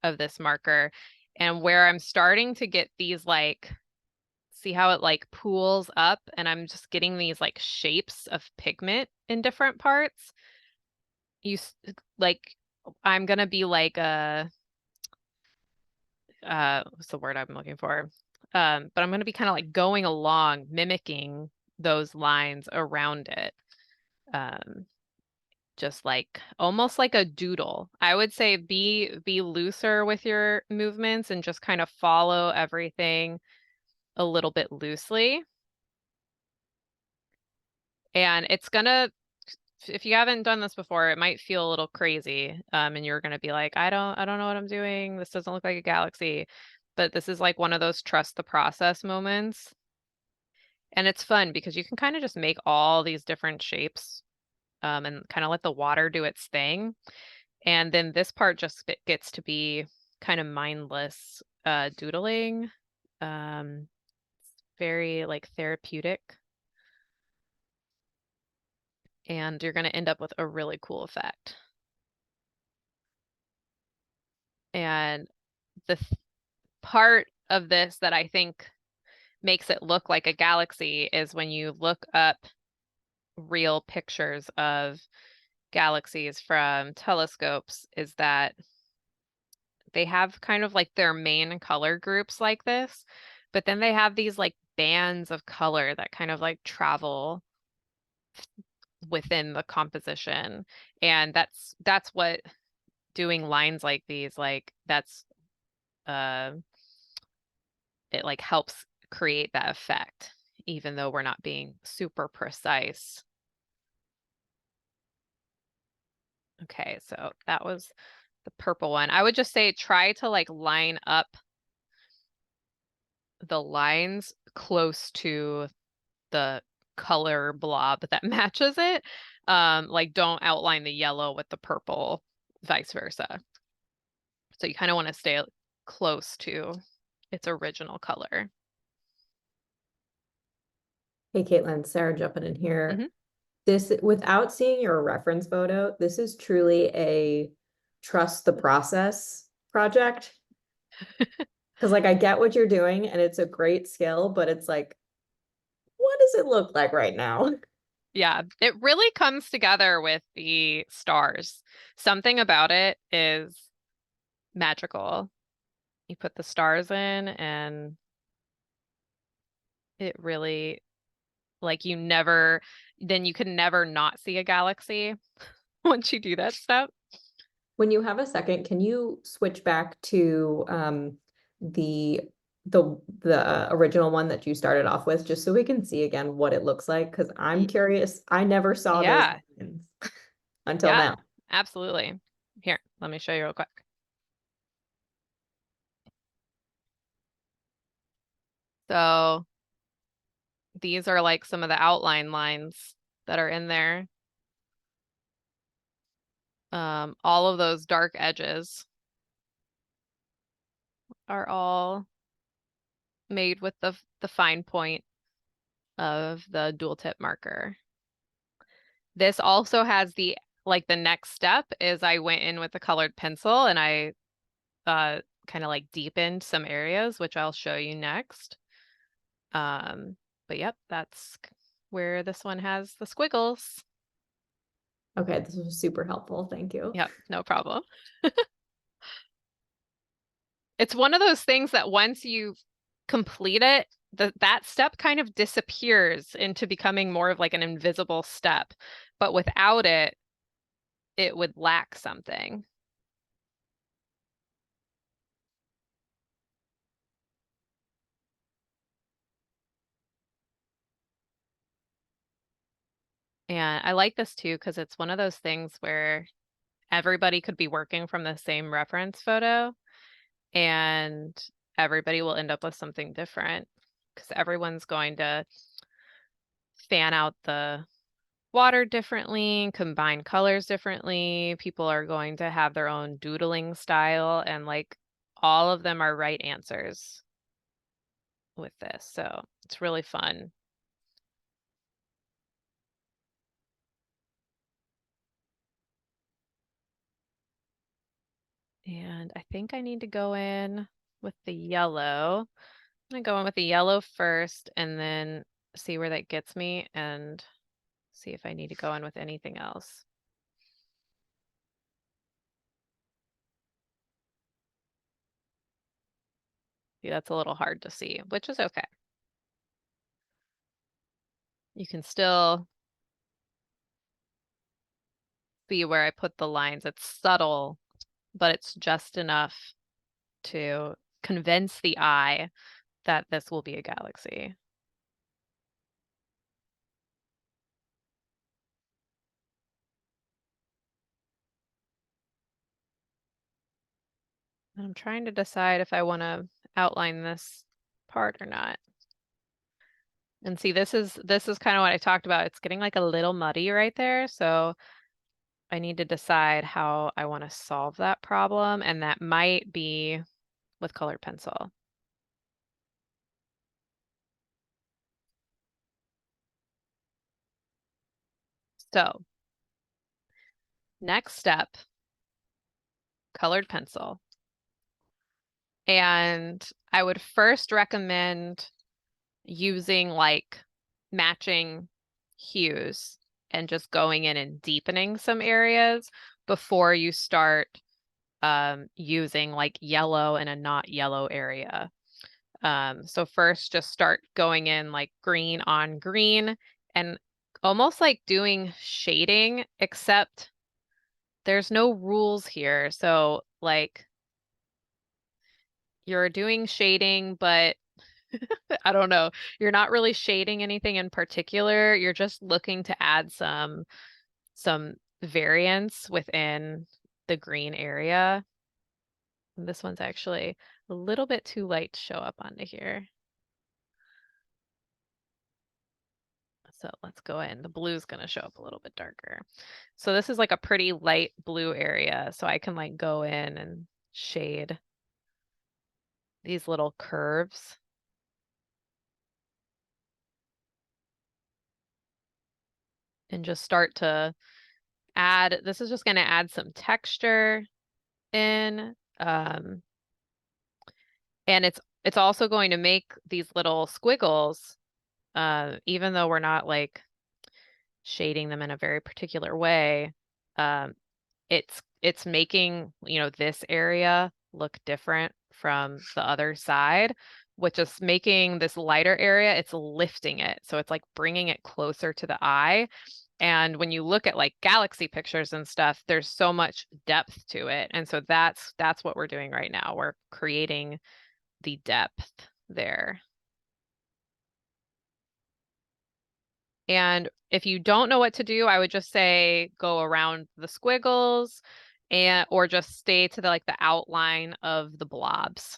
of this marker, and where I'm starting to get these like, see how it like pools up and I'm just getting these like shapes of pigment in different parts. Like, I'm gonna be like what's the word I'm looking for? But I'm gonna be kind of like going along, mimicking those lines around it. Just like almost like a doodle. I would say be looser with your movements and just kind of follow everything a little bit loosely. And it's gonna, if you haven't done this before, it might feel a little crazy. And you're gonna be like, I don't know what I'm doing. This doesn't look like a galaxy. But this is like one of those trust the process moments. And it's fun because you can kind of just make all these different shapes and kind of let the water do its thing. And then this part just gets to be kind of mindless doodling. Very like therapeutic. And you're going to end up with a really cool effect. And the part of this that I think makes it look like a galaxy is when you look up real pictures of galaxies from telescopes, is that they have kind of like their main color groups like this, but then they have these like bands of color that kind of like travel within the composition. And that's what doing lines like these, like that's uh it like helps create that effect, even though we're not being super precise. Okay, so that was the purple one. I would just say try to like line up the lines close to the color blob that matches it. Like don't outline the yellow with the purple, vice versa. So you kind of want to stay close to its original color. Hey, Caitlin, Sarah jumping in here. Mhm. This, without seeing your reference photo, this is truly a trust the process project. Because like I get what you're doing and it's a great skill, but it's like, what does it look like right now? Yeah, it really comes together with the stars. Something about it is magical. You put the stars in and it really, like, then you can never not see a galaxy once you do that step. When you have a second, can you switch back to the the original one that you started off with, just so we can see again what it looks like? Because I'm Y- curious. I never saw those Yeah, lines until yeah, now. absolutely. Here, let me show you real quick. So these are like some of the outline lines that are in there. All of those dark edges are all made with the fine point of the dual tip marker. This also has the next step is I went in with the colored pencil and I kind of like deepened some areas, which I'll show you next. But yep, that's where this one has the squiggles. Okay, this was super helpful. Thank you. Yep, no problem. It's one of those things that once you complete it, that step kind of disappears into becoming more of like an invisible step. But without it, it would lack something. And I like this too because it's one of those things where everybody could be working from the same reference photo and everybody will end up with something different because everyone's going to fan out the water differently, combine colors differently. People are going to have their own doodling style, and like all of them are right answers with this. So it's really fun. And I think I need to go in with the yellow. I'm gonna go in with the yellow first and then see where that gets me and see if I need to go in with anything else. See, that's a little hard to see, which is okay. You can still see where I put the lines. It's subtle, but it's just enough to convince the eye that this will be a galaxy. And I'm trying to decide if I want to outline this part or not. And see, this is kind of what I talked about. It's getting like a little muddy right there, so I need to decide how I want to solve that problem, and that might be with colored pencil. So, next step, colored pencil. And I would first recommend using like matching hues and just going in and deepening some areas before you start using like yellow in a not yellow area. So first just start going in like green on green and almost like doing shading, except there's no rules here. So like you're doing shading, but I don't know. You're not really shading anything in particular. You're just looking to add some variance within the green area. And this one's actually a little bit too light to show up onto here. So let's go in. The blue's going to show up a little bit darker. So this is like a pretty light blue area. So I can like go in and shade these little curves. And just start to add, this is just going to add some texture in. And it's also going to make these little squiggles, even though we're not like shading them in a very particular way, it's making, you know, this area look different from the other side, which is making this lighter area, it's lifting it. So it's like bringing it closer to the eye. And when you look at like galaxy pictures and stuff, there's so much depth to it. And so that's what we're doing right now. We're creating the depth there. And if you don't know what to do, I would just say go around the squiggles or just stay to the outline of the blobs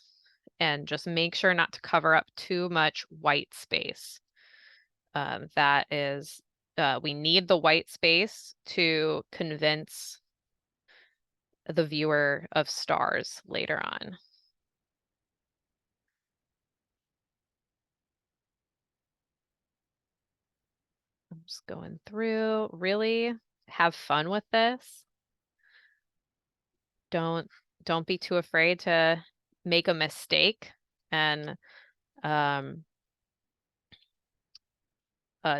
and just make sure not to cover up too much white space. That is, we need the white space to convince the viewer of stars later on. I'm just going through, really have fun with this. Don't be too afraid to make a mistake, and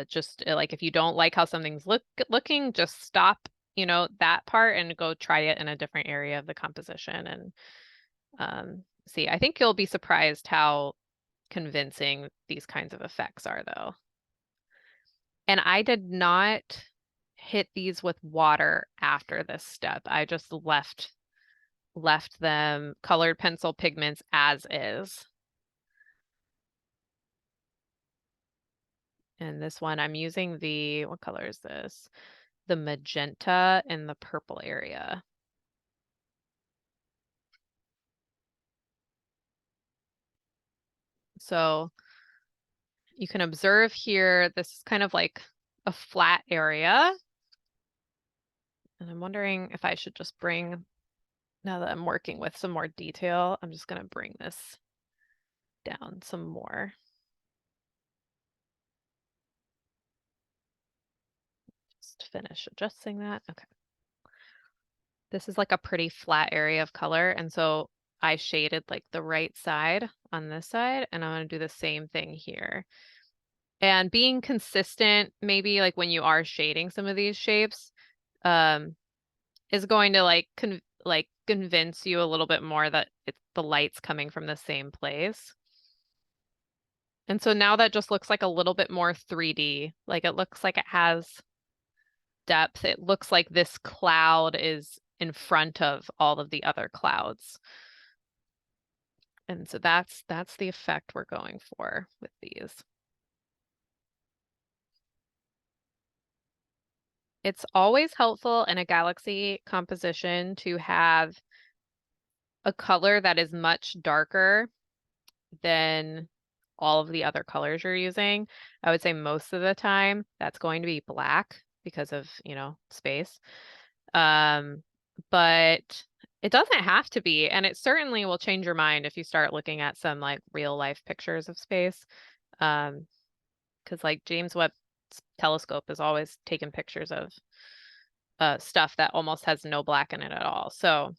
just like if you don't like how something's looking, just stop, you know, that part and go try it in a different area of the composition and see. I think you'll be surprised how convincing these kinds of effects are, though. And I did not hit these with water after this step. I just left them colored pencil pigments as is. And this one, I'm using the, what color is this? The magenta and the purple area. So you can observe here, this is kind of like a flat area. And I'm wondering if I should just bring, now that I'm working with some more detail, I'm just gonna bring this down some more. Just finish adjusting that, okay. This is like a pretty flat area of color, and so I shaded like the right side on this side, and I'm gonna do the same thing here. And being consistent, maybe like when you are shading some of these shapes, is going to like convince you a little bit more that the light's coming from the same place. And so now that just looks like a little bit more 3D, like it looks like it has depth. It looks like this cloud is in front of all of the other clouds. And so that's the effect we're going for with these. It's always helpful in a galaxy composition to have a color that is much darker than all of the other colors you're using. I would say most of the time that's going to be black because of, you know, space. But it doesn't have to be, and it certainly will change your mind if you start looking at some like real life pictures of space. Because like James Webb telescope is always taking pictures of stuff that almost has no black in it at all. So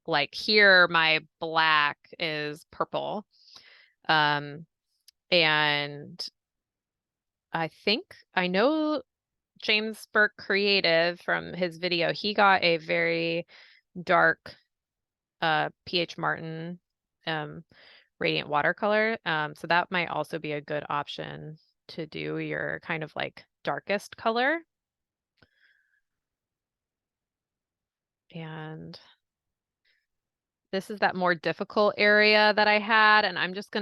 like here, my black is purple. And I know James Burke Creative from his video, he got a very dark PH Martin Radiant Watercolor. So that might also be a good option to do your kind of like darkest color. And this is that more difficult area that I had, and I'm just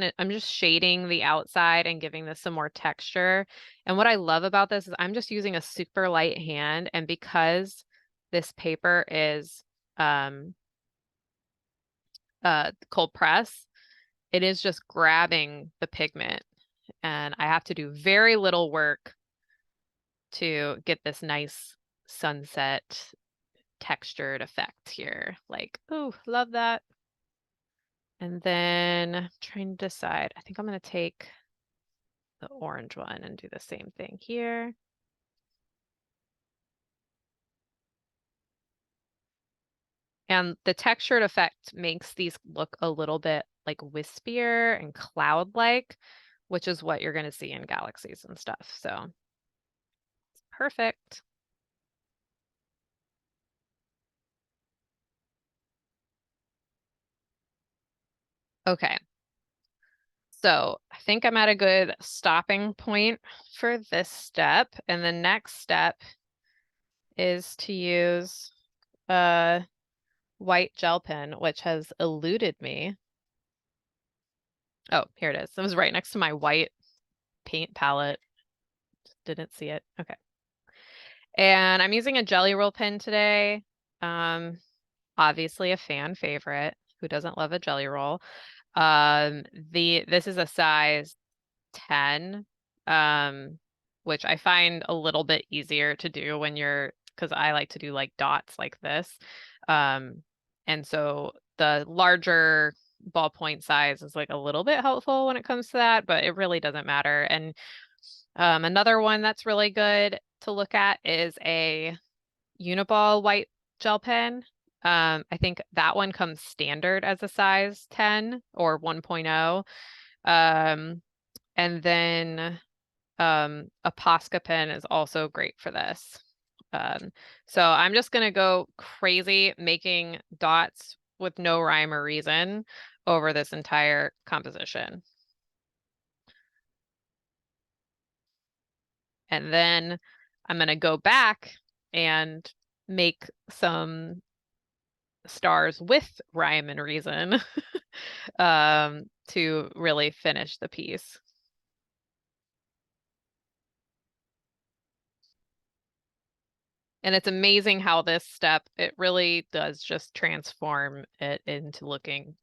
shading the outside and giving this some more texture. And what I love about this is I'm just using a super light hand, and because this paper is cold press, it is just grabbing the pigment, and I have to do very little work to get this nice sunset textured effect here. Like, oh, love that. And then trying to decide, I think I'm going to take the orange one and do the same thing here. And the textured effect makes these look a little bit like wispier and cloud-like, which is what you're going to see in galaxies and stuff. So Perfect. Okay. So I think I'm at a good stopping point for this step. And the next step is to use a white gel pen, which has eluded me. Oh, here it is. It was right next to my white paint palette. Didn't see it. Okay. And I'm using a Jelly Roll pen today. Obviously a fan favorite. Who doesn't love a Jelly Roll? This is a size 10, which I find a little bit easier to do when because I like to do like dots like this. And so the larger ballpoint size is like a little bit helpful when it comes to that, but it really doesn't matter. And another one that's really good to look at is a Uniball white gel pen. I think that one comes standard as a size 10 or 1.0. And then a Posca pen is also great for this. So I'm just gonna go crazy making dots with no rhyme or reason over this entire composition. And then I'm gonna go back and make some stars with rhyme and reason to really finish the piece. And it's amazing how this step, it really does just transform it into looking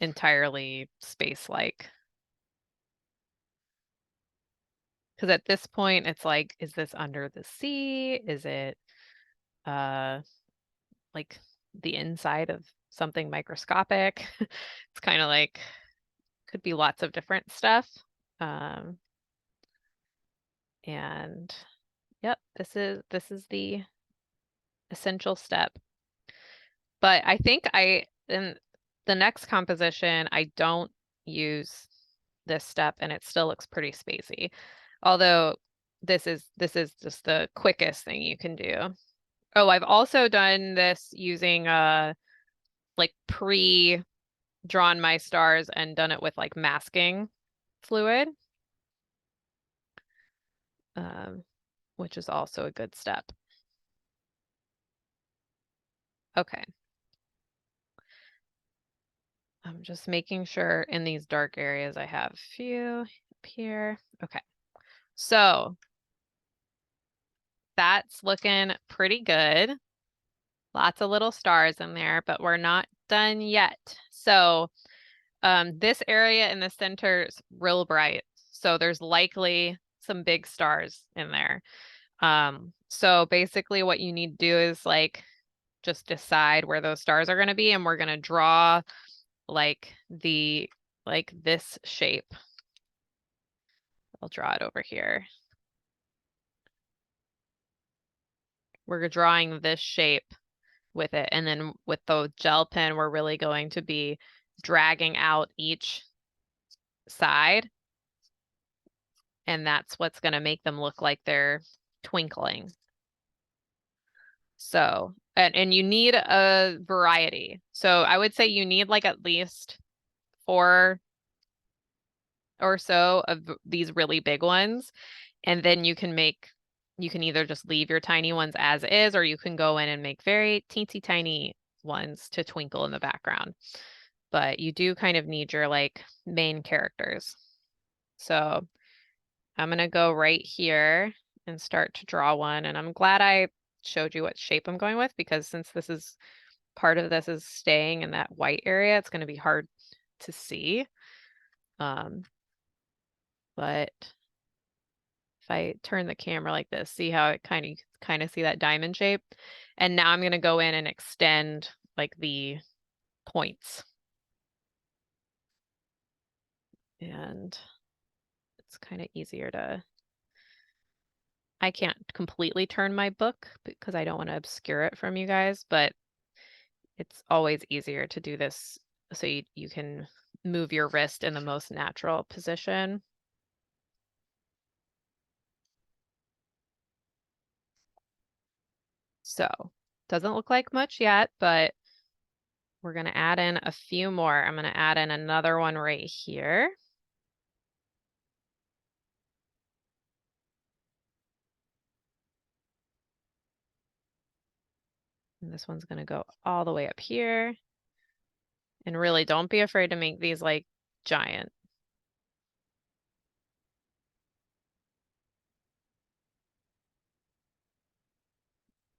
entirely space-like. Because at this point, it's like, is this under the sea? Is it like the inside of something microscopic? It's kind of like, could be lots of different stuff. And yep, this is the essential step. But I think in the next composition, I don't use this step and it still looks pretty spacey. Although this is just the quickest thing you can do. Oh, I've also done this using like pre-drawn my stars and done it with like masking fluid. Which is also a good step. Okay. I'm just making sure in these dark areas I have a few up here. Okay. So that's looking pretty good. Lots of little stars in there, but we're not done yet. So this area in the center is real bright. So there's likely some big stars in there. So basically what you need to do is like just decide where those stars are going to be, and we're going to draw like this shape. I'll draw it over here. We're drawing this shape with it, and then with the gel pen, we're really going to be dragging out each side, and that's what's going to make them look like they're twinkling. So, and you need a variety. So I would say you need like at least 4 or so of these really big ones. And then you can either just leave your tiny ones as is, or you can go in and make very teensy tiny ones to twinkle in the background. But you do kind of need your like main characters. So I'm gonna go right here and start to draw one. And I'm glad I showed you what shape I'm going with, because since this is part of this is staying in that white area, it's gonna be hard to see. But if I turn the camera like this, see how it kind of see that diamond shape? And now I'm gonna go in and extend like the points. And it's kind of easier to, I can't completely turn my book because I don't want to obscure it from you guys, but it's always easier to do this so you can move your wrist in the most natural position. So doesn't look like much yet, but we're going to add in a few more. I'm going to add in another one right here. And this one's going to go all the way up here. And really don't be afraid to make these like giant.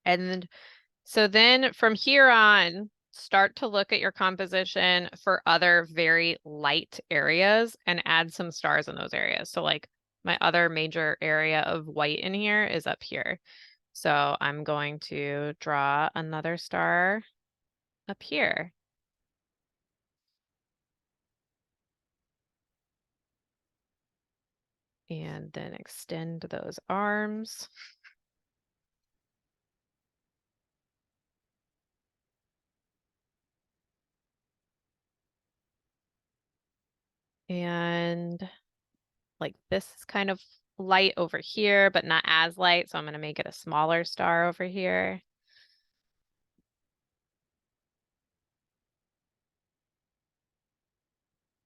And so then from here on, start to look at your composition for other very light areas and add some stars in those areas. So like my other major area of white in here is up here. So I'm going to draw another star up here. And then extend those arms. And like this is kind of light over here, but not as light. So I'm going to make it a smaller star over here.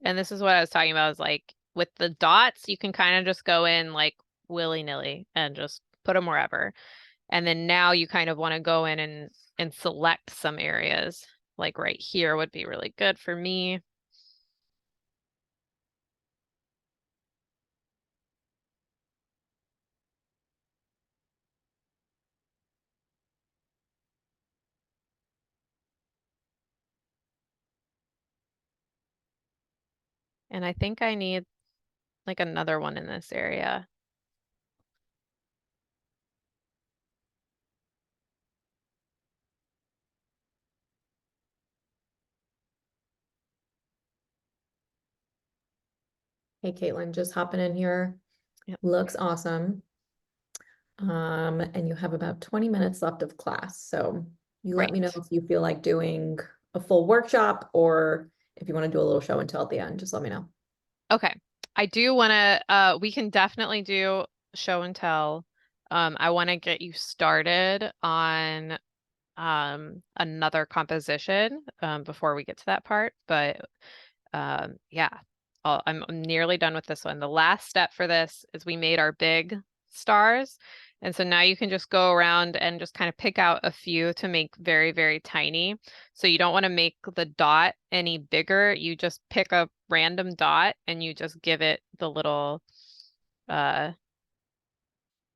And this is what I was talking about, is like with the dots, you can kind of just go in like willy-nilly and just put them wherever. And then now you kind of want to go in and select some areas. Like right here would be really good for me. And I think I need like another one in this area. Hey, Caitlin, just hopping in here. Yep. Looks awesome. And you have about 20 minutes left of class. So you let me know Great. if you feel like doing a full workshop or if you want to do a little show and tell at the end, just let me know. Okay. I do want to, we can definitely do show and tell. I want to get you started on another composition before we get to that part, but yeah, I'm nearly done with this one. The last step for this is we made our big stars. And so now you can just go around and just kind of pick out a few to make very, very tiny. So you don't want to make the dot any bigger. You just pick a random dot and you just give it uh,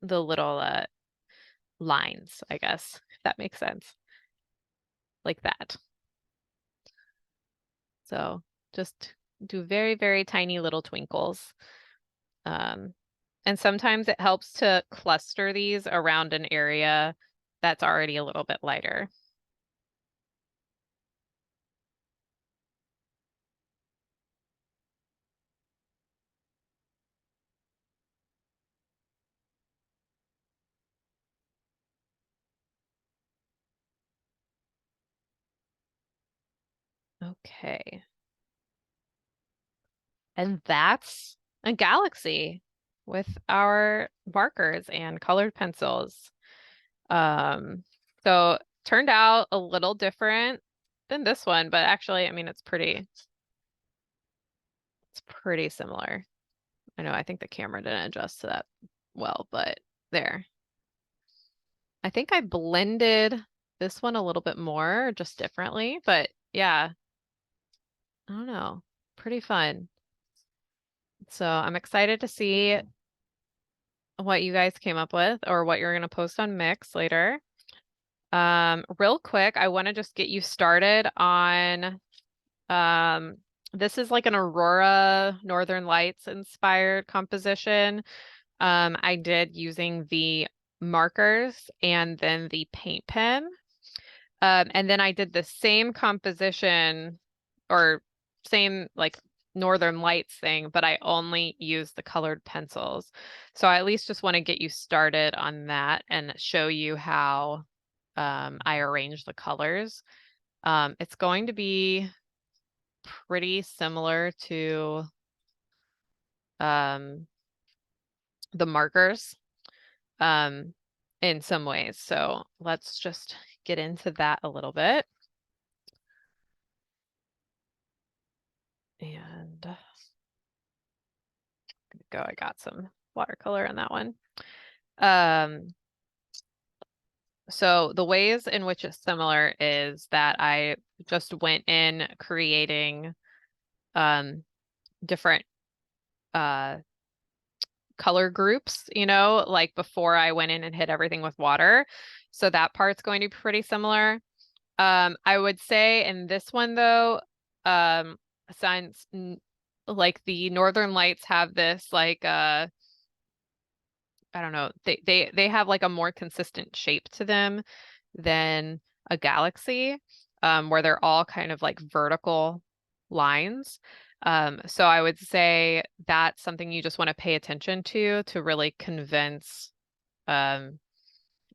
the little lines, I guess, if that makes sense. Like that. So just do very, very tiny little twinkles. Um, and sometimes it helps to cluster these around an area that's already a little bit lighter. Okay. And that's a galaxy with our markers and colored pencils. Um, so turned out a little different than this one, but actually, I mean, it's pretty similar. I know, I think the camera didn't adjust to that well, but there. I think I blended this one a little bit more, just differently, but yeah, I don't know, pretty fun. So I'm excited to see what you guys came up with or what you're going to post on Mix later. Real quick, I want to just get you started on, this is like an Aurora Northern Lights inspired composition. I did using the markers and then the paint pen. And then I did the same composition or same like Northern Lights thing, but I only used the colored pencils. So I at least just want to get you started on that and show you how I arrange the colors. It's going to be pretty similar to um, the markers. Um, in some ways. So let's just get into that a little bit. And go, I got some watercolor in that one. So the ways in which it's similar is that I just went in creating different color groups, you know, like before I went in and hit everything with water. So that part's going to be pretty similar. I would say in this one though, since like the Northern Lights have this like I don't know, they have like a more consistent shape to them than a galaxy, where they're all kind of like vertical lines. So I would say that's something you just want to pay attention to really convince the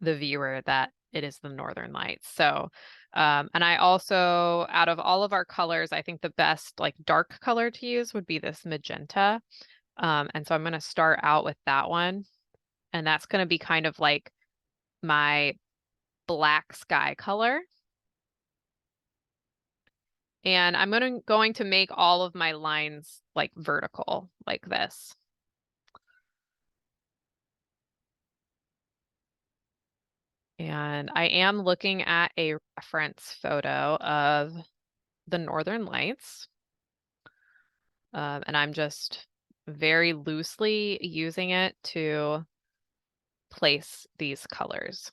viewer that it is the Northern Lights. So, and I also, out of all of our colors, I think the best like dark color to use would be this magenta. And so I'm going to start out with that one. And that's going to be kind of like my black sky color. And I'm going to make all of my lines like vertical like this. And I am looking at a reference photo of the Northern Lights. And I'm just very loosely using it to place these colors.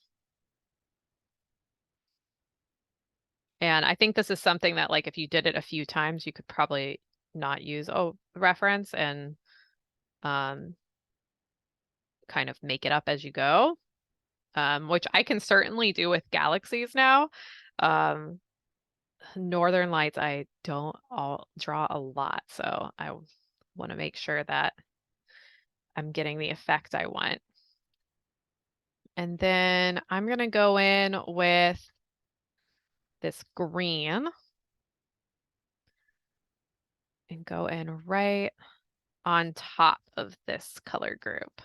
And I think this is something that like if you did it a few times, you could probably not use a reference and kind of make it up as you go, which I can certainly do with galaxies now. Northern Lights, I don't draw a lot, so I want to make sure that I'm getting the effect I want. And then I'm going to go in with this green and go in right on top of this color group.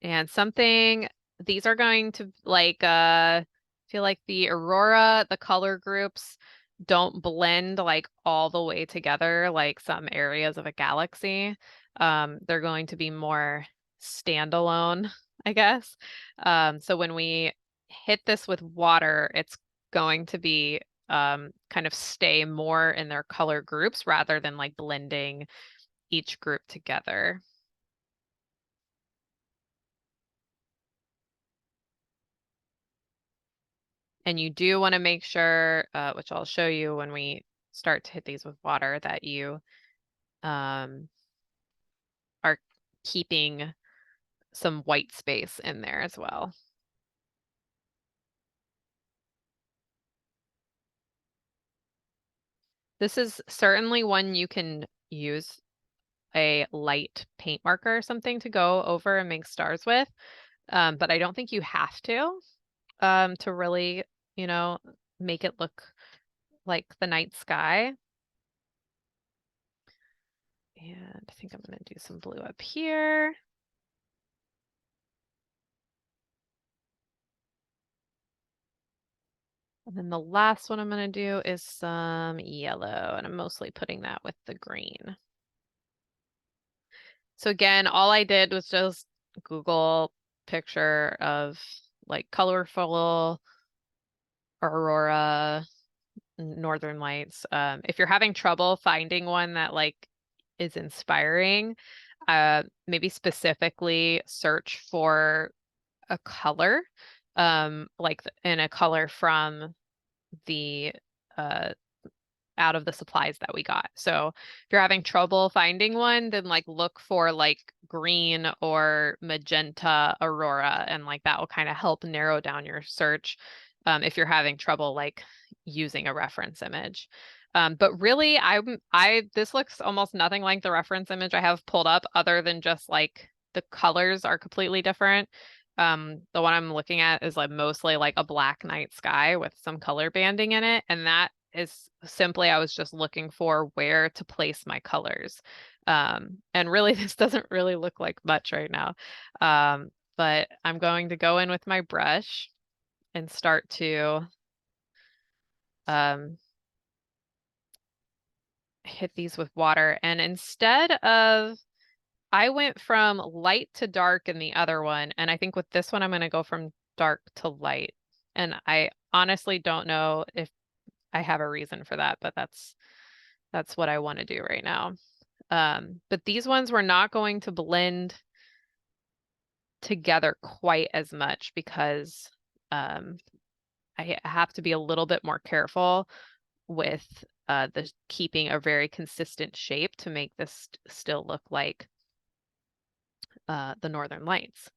And something, these are going to like, feel like the Aurora, the color groups don't blend like all the way together like some areas of a galaxy. They're going to be more standalone, I guess. So when we hit this with water, it's going to be kind of stay more in their color groups rather than like blending each group together. And you do want to make sure, which I'll show you when we start to hit these with water, that you are keeping some white space in there as well. This is certainly one you can use a light paint marker or something to go over and make stars with, but I don't think you have to really, you know, make it look like the night sky. And I think I'm going to do some blue up here. And then the last one I'm going to do is some yellow, and I'm mostly putting that with the green. So again, all I did was just Google picture of like colorful aurora, Northern Lights. If you're having trouble finding one that like is inspiring, maybe specifically search for a color, like in a color from the out of the supplies that we got. So if you're having trouble finding one, then like look for like green or magenta aurora, and like that will kind of help narrow down your search if you're having trouble like using a reference image. But really, this looks almost nothing like the reference image I have pulled up, other than just like the colors are completely different. The one I'm looking at is like mostly like a black night sky with some color banding in it, and that is simply I was just looking for where to place my colors. And really this doesn't really look like much right now. but I'm going to go in with my brush and start to hit these with water. And instead of, I went from light to dark in the other one, and I think with this one I'm going to go from dark to light. And I honestly don't know if I have a reason for that, but that's what I want to do right now. But these ones were not going to blend together quite as much because I have to be a little bit more careful with the keeping a very consistent shape to make this still look like the Northern Lights.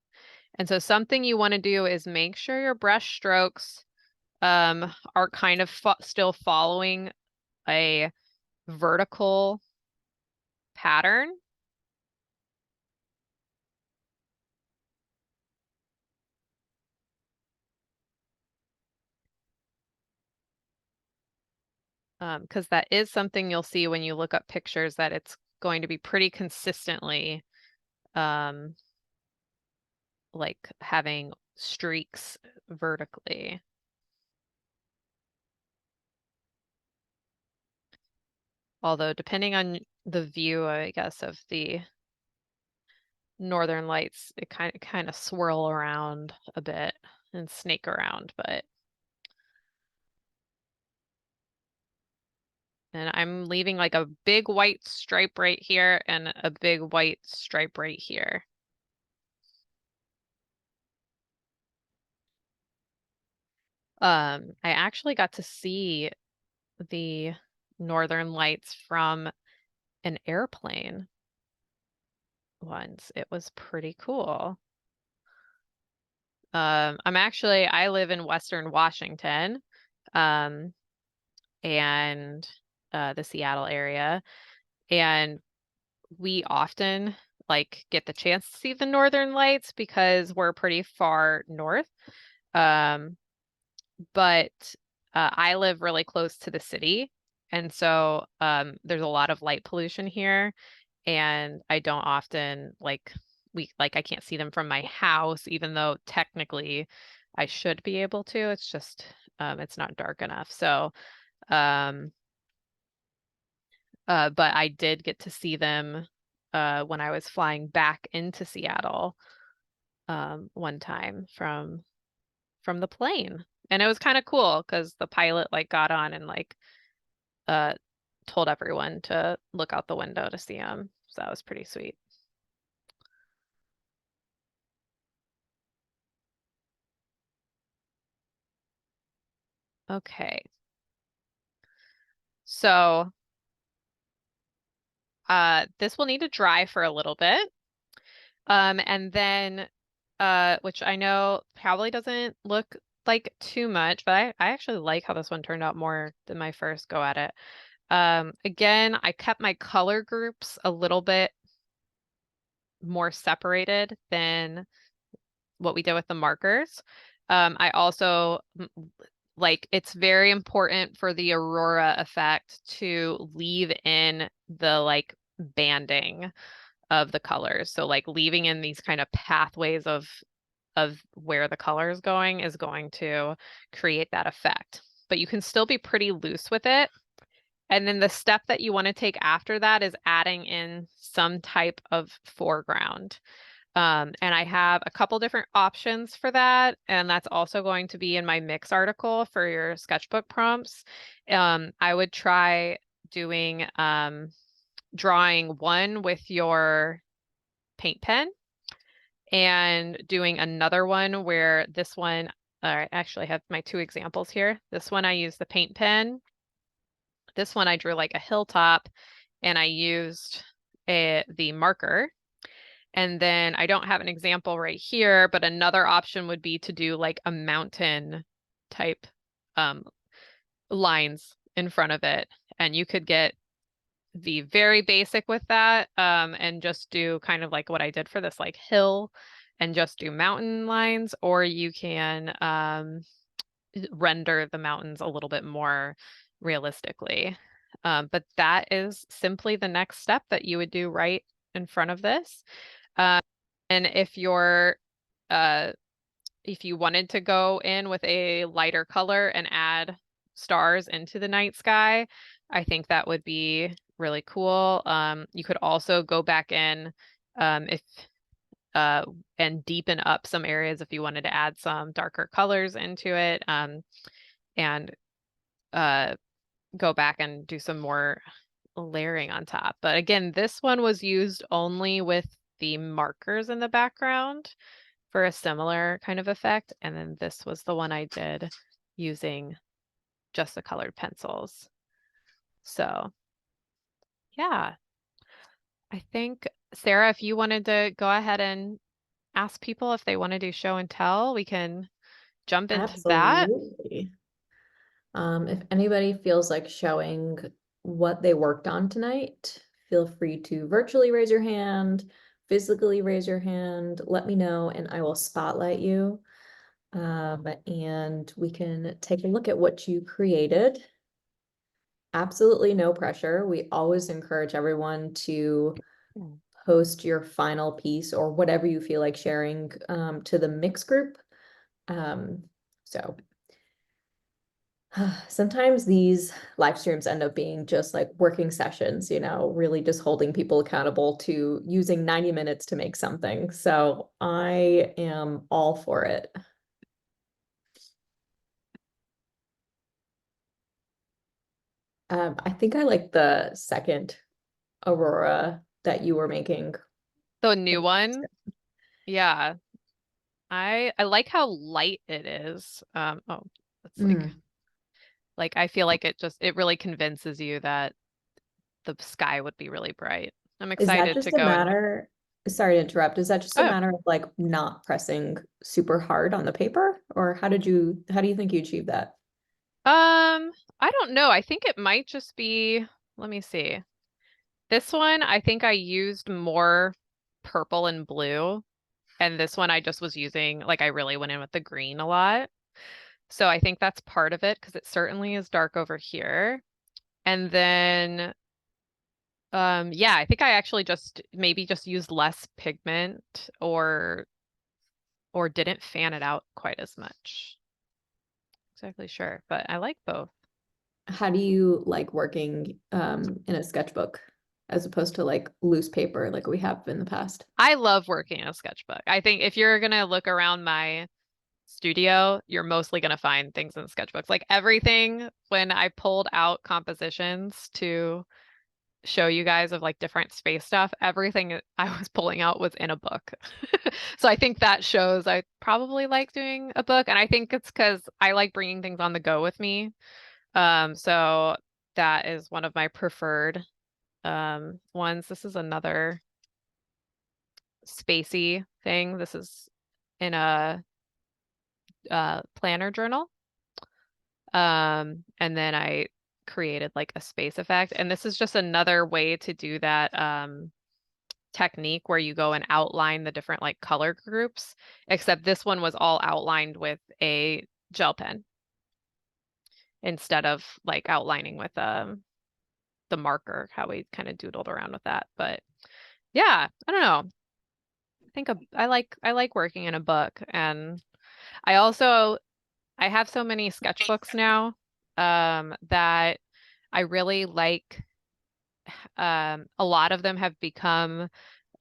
And so something you want to do is make sure your brush strokes are kind of still following a vertical pattern. Because that is something you'll see when you look up pictures, that it's going to be pretty consistently like having streaks vertically. Although depending on the view, I guess, of the Northern Lights, it kind of swirl around a bit and snake around, but and I'm leaving like a big white stripe right here and a big white stripe right here. I actually got to see the Northern Lights from an airplane once. It was pretty cool. I live in Western Washington, and the Seattle area, and we often like get the chance to see the Northern Lights because we're pretty far north. But I live really close to the city, and so there's a lot of light pollution here, and I don't often I can't see them from my house, even though technically I should be able to. It's just it's not dark enough. So but I did get to see them when I was flying back into Seattle one time from the plane. And it was kind of cool because the pilot like got on and like told everyone to look out the window to see them. So that was pretty sweet. Okay. So this will need to dry for a little bit. And then which I know probably doesn't look like too much, but I actually like how this one turned out more than my first go at it. Again, I kept my color groups a little bit more separated than what we did with the markers. I also like, it's very important for the aurora effect to leave in the like banding of the colors. So like leaving in these kind of pathways of where the color is going to create that effect. But you can still be pretty loose with it. And then the step that you want to take after that is adding in some type of foreground. And I have a couple different options for that. And that's also going to be in my mix article for your sketchbook prompts. I would try doing drawing one with your paint pen and doing another one where this one, I actually have my two examples here. This one I use the paint pen. This one I drew like a hilltop and I used the marker. And then I don't have an example right here, but another option would be to do like a mountain type lines in front of it. And you could get the very basic with that and just do kind of like what I did for this like hill and just do mountain lines, or you can render the mountains a little bit more realistically. But that is simply the next step that you would do right in front of this. And if you're if you wanted to go in with a lighter color and add stars into the night sky, I think that would be really cool. You could also go back in if and deepen up some areas if you wanted to add some darker colors into it, and uh, go back and do some more layering on top. But again, this one was used only with the markers in the background for a similar kind of effect. And then this was the one I did using just the colored pencils. So yeah, I think Sarah, if you wanted to go ahead and ask people if they want to do show and tell, we can jump into that. Absolutely. If anybody feels like showing what they worked on tonight, feel free to virtually raise your hand, physically raise your hand, let me know, and I will spotlight you. And we can take a look at what you created. Absolutely no pressure. We always encourage everyone to post your final piece or whatever you feel like sharing to the mix group. So sometimes these live streams end up being just like working sessions, really just holding people accountable to using 90 minutes to make something. So I am all for it. I think I like the second Aurora that you were making. The new one, yeah. I like how light it is. Oh, it's Mm. like I feel like it really convinces you that the sky would be really bright. I'm Is that excited to just a go and matter, sorry to interrupt, is that just a oh, matter of like not pressing super hard on the paper? Or how do you think you achieved that? I don't know. I think it might just be, let me see. This one, I think I used more purple and blue, and this one I just was using, like I really went in with the green a lot. So I think that's part of it because it certainly is dark over here. And then yeah, I think I actually just maybe just used less pigment or didn't fan it out quite as much. Exactly sure, but I like both. How do you like working in a sketchbook as opposed to like loose paper like we have in the past? I love working in a sketchbook. I think if you're gonna look around my studio, you're mostly gonna find things in sketchbooks. Like everything when I pulled out compositions to show you guys of like different space stuff, everything I was pulling out was in a book. So I think that shows I probably like doing a book, and I think it's because I like bringing things on the go with me. So that is one of my preferred ones. This is another spacey thing. This is in a planner journal. And then I created like a space effect. And this is just another way to do that technique where you go and outline the different like color groups, except this one was all outlined with a gel pen instead of like outlining with the marker, how we kind of doodled around with that. But yeah, I don't know. I like working in a book, and I also I have so many sketchbooks now that I really like. A lot of them have become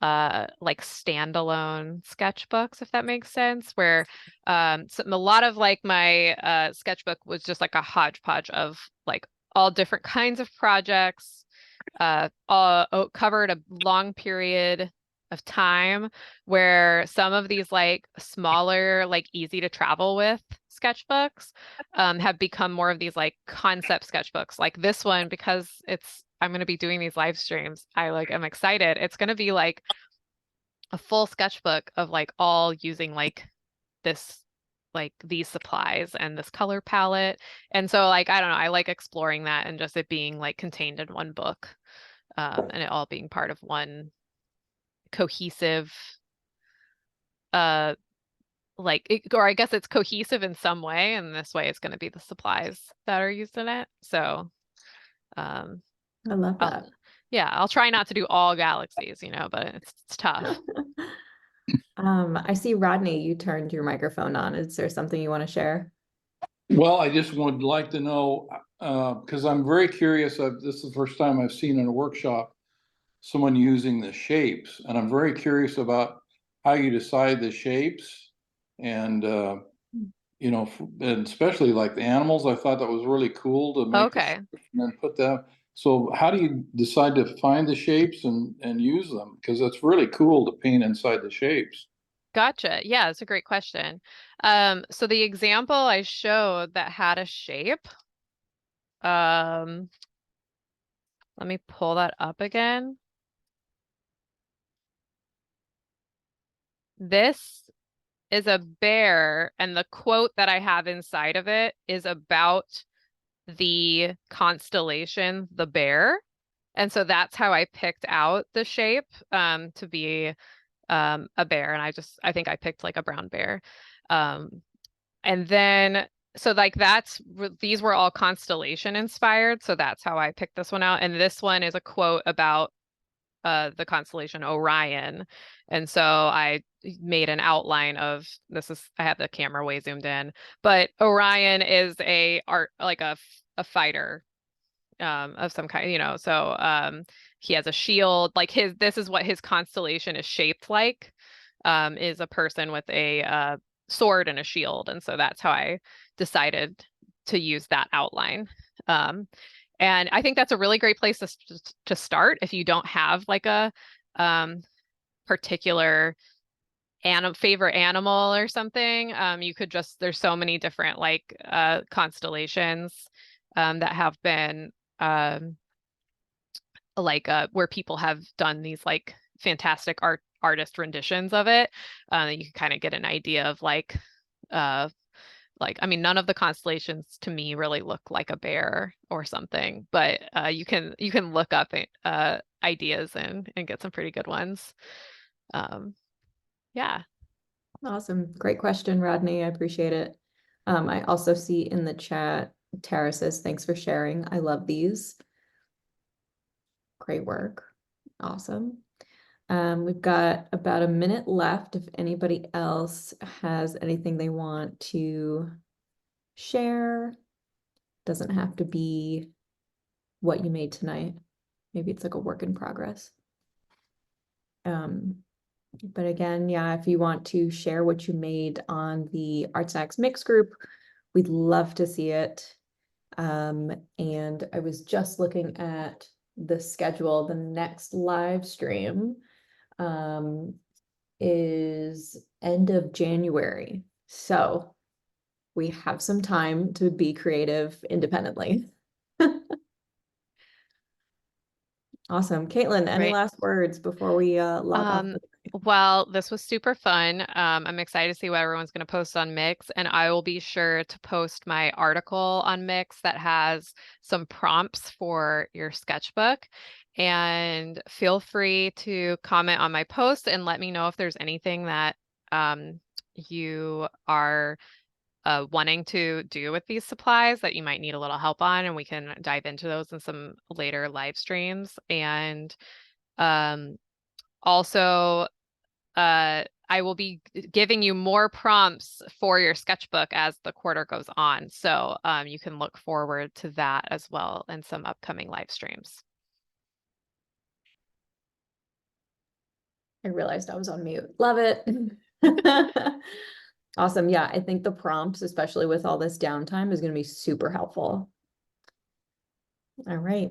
like standalone sketchbooks, if that makes sense, where a lot of like my sketchbook was just like a hodgepodge of like all different kinds of projects, covered a long period of time, where some of these like smaller, like easy to travel with sketchbooks have become more of these like concept sketchbooks. Like this one, because I'm going to be doing these live streams, I'm excited. It's going to be like a full sketchbook of like all using like this like these supplies and this color palette. And so like I don't know, I like exploring that and just it being like contained in one book, and it all being part of one cohesive uh or I guess it's cohesive in some way, and this way it's going to be the supplies that are used in it. So um I love I'll that. yeah, I'll try not to do all galaxies, but it's tough. I see Rodney, you turned your microphone on. Is there something you want to share? Well, I just would like to know, because I'm very curious. This is the first time I've seen in a workshop someone using the shapes, and I'm very curious about how you decide the shapes, and and especially like the animals. I thought that was really cool to make the Okay. shapes and then put that. So, how do you decide to find the shapes and use them? Because it's really cool to paint inside the shapes. Gotcha. Yeah, it's a great question. So the example I showed that had a shape, um, let me pull that up again. This is a bear, and the quote that I have inside of it is about the constellation, the bear. And so that's how I picked out the shape to be a bear. And I think I picked like a brown bear. Um, and then, so like these were all constellation inspired. So that's how I picked this one out. And this one is a quote about the constellation Orion. And so I made an outline of I have the camera way zoomed in, but Orion is a fighter of some kind, so he has a shield, like this is what his constellation is shaped like, is a person with a sword and a shield. And so that's how I decided to use that outline. Um, and I think that's a really great place to start if you don't have like a particular favorite animal or something. You could there's so many different like constellations that have been um, where people have done these like fantastic artist renditions of it. You can kind of get an idea of uh, I mean, none of the constellations to me really look like a bear or something, but you can look up ideas and get some pretty good ones. Um, yeah. Awesome. Great question, Rodney. I appreciate it. I also see in the chat, Tara says, thanks for sharing. I love these. Great work. Awesome. We've got about a minute left. If anybody else has anything they want to share, doesn't have to be what you made tonight. Maybe it's like a work in progress. But again, yeah, if you want to share what you made on the ArtSnacks mix group, we'd love to see it. And I was just looking at the schedule. The next live stream is end of January. So we have some time to be creative independently. Awesome. Caitlin, any Right. last words before we log off? Well, this was super fun. I'm excited to see what everyone's going to post on Mix, and I will be sure to post my article on Mix that has some prompts for your sketchbook. And feel free to comment on my post and let me know if there's anything that you are wanting to do with these supplies that you might need a little help on, and we can dive into those in some later live streams. And um, also, I will be giving you more prompts for your sketchbook as the quarter goes on. So you can look forward to that as well in some upcoming live streams. I realized I was on mute. Love it. Awesome. Yeah, I think the prompts, especially with all this downtime, is going to be super helpful. All right.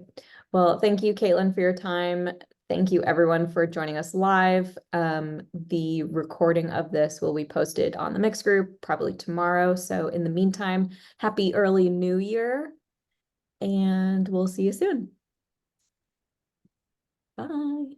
Well, thank you, Caitlin, for your time. Thank you, everyone, for joining us live. The recording of this will be posted on the Mix group probably tomorrow. So in the meantime, happy early New Year, and we'll see you soon. Bye.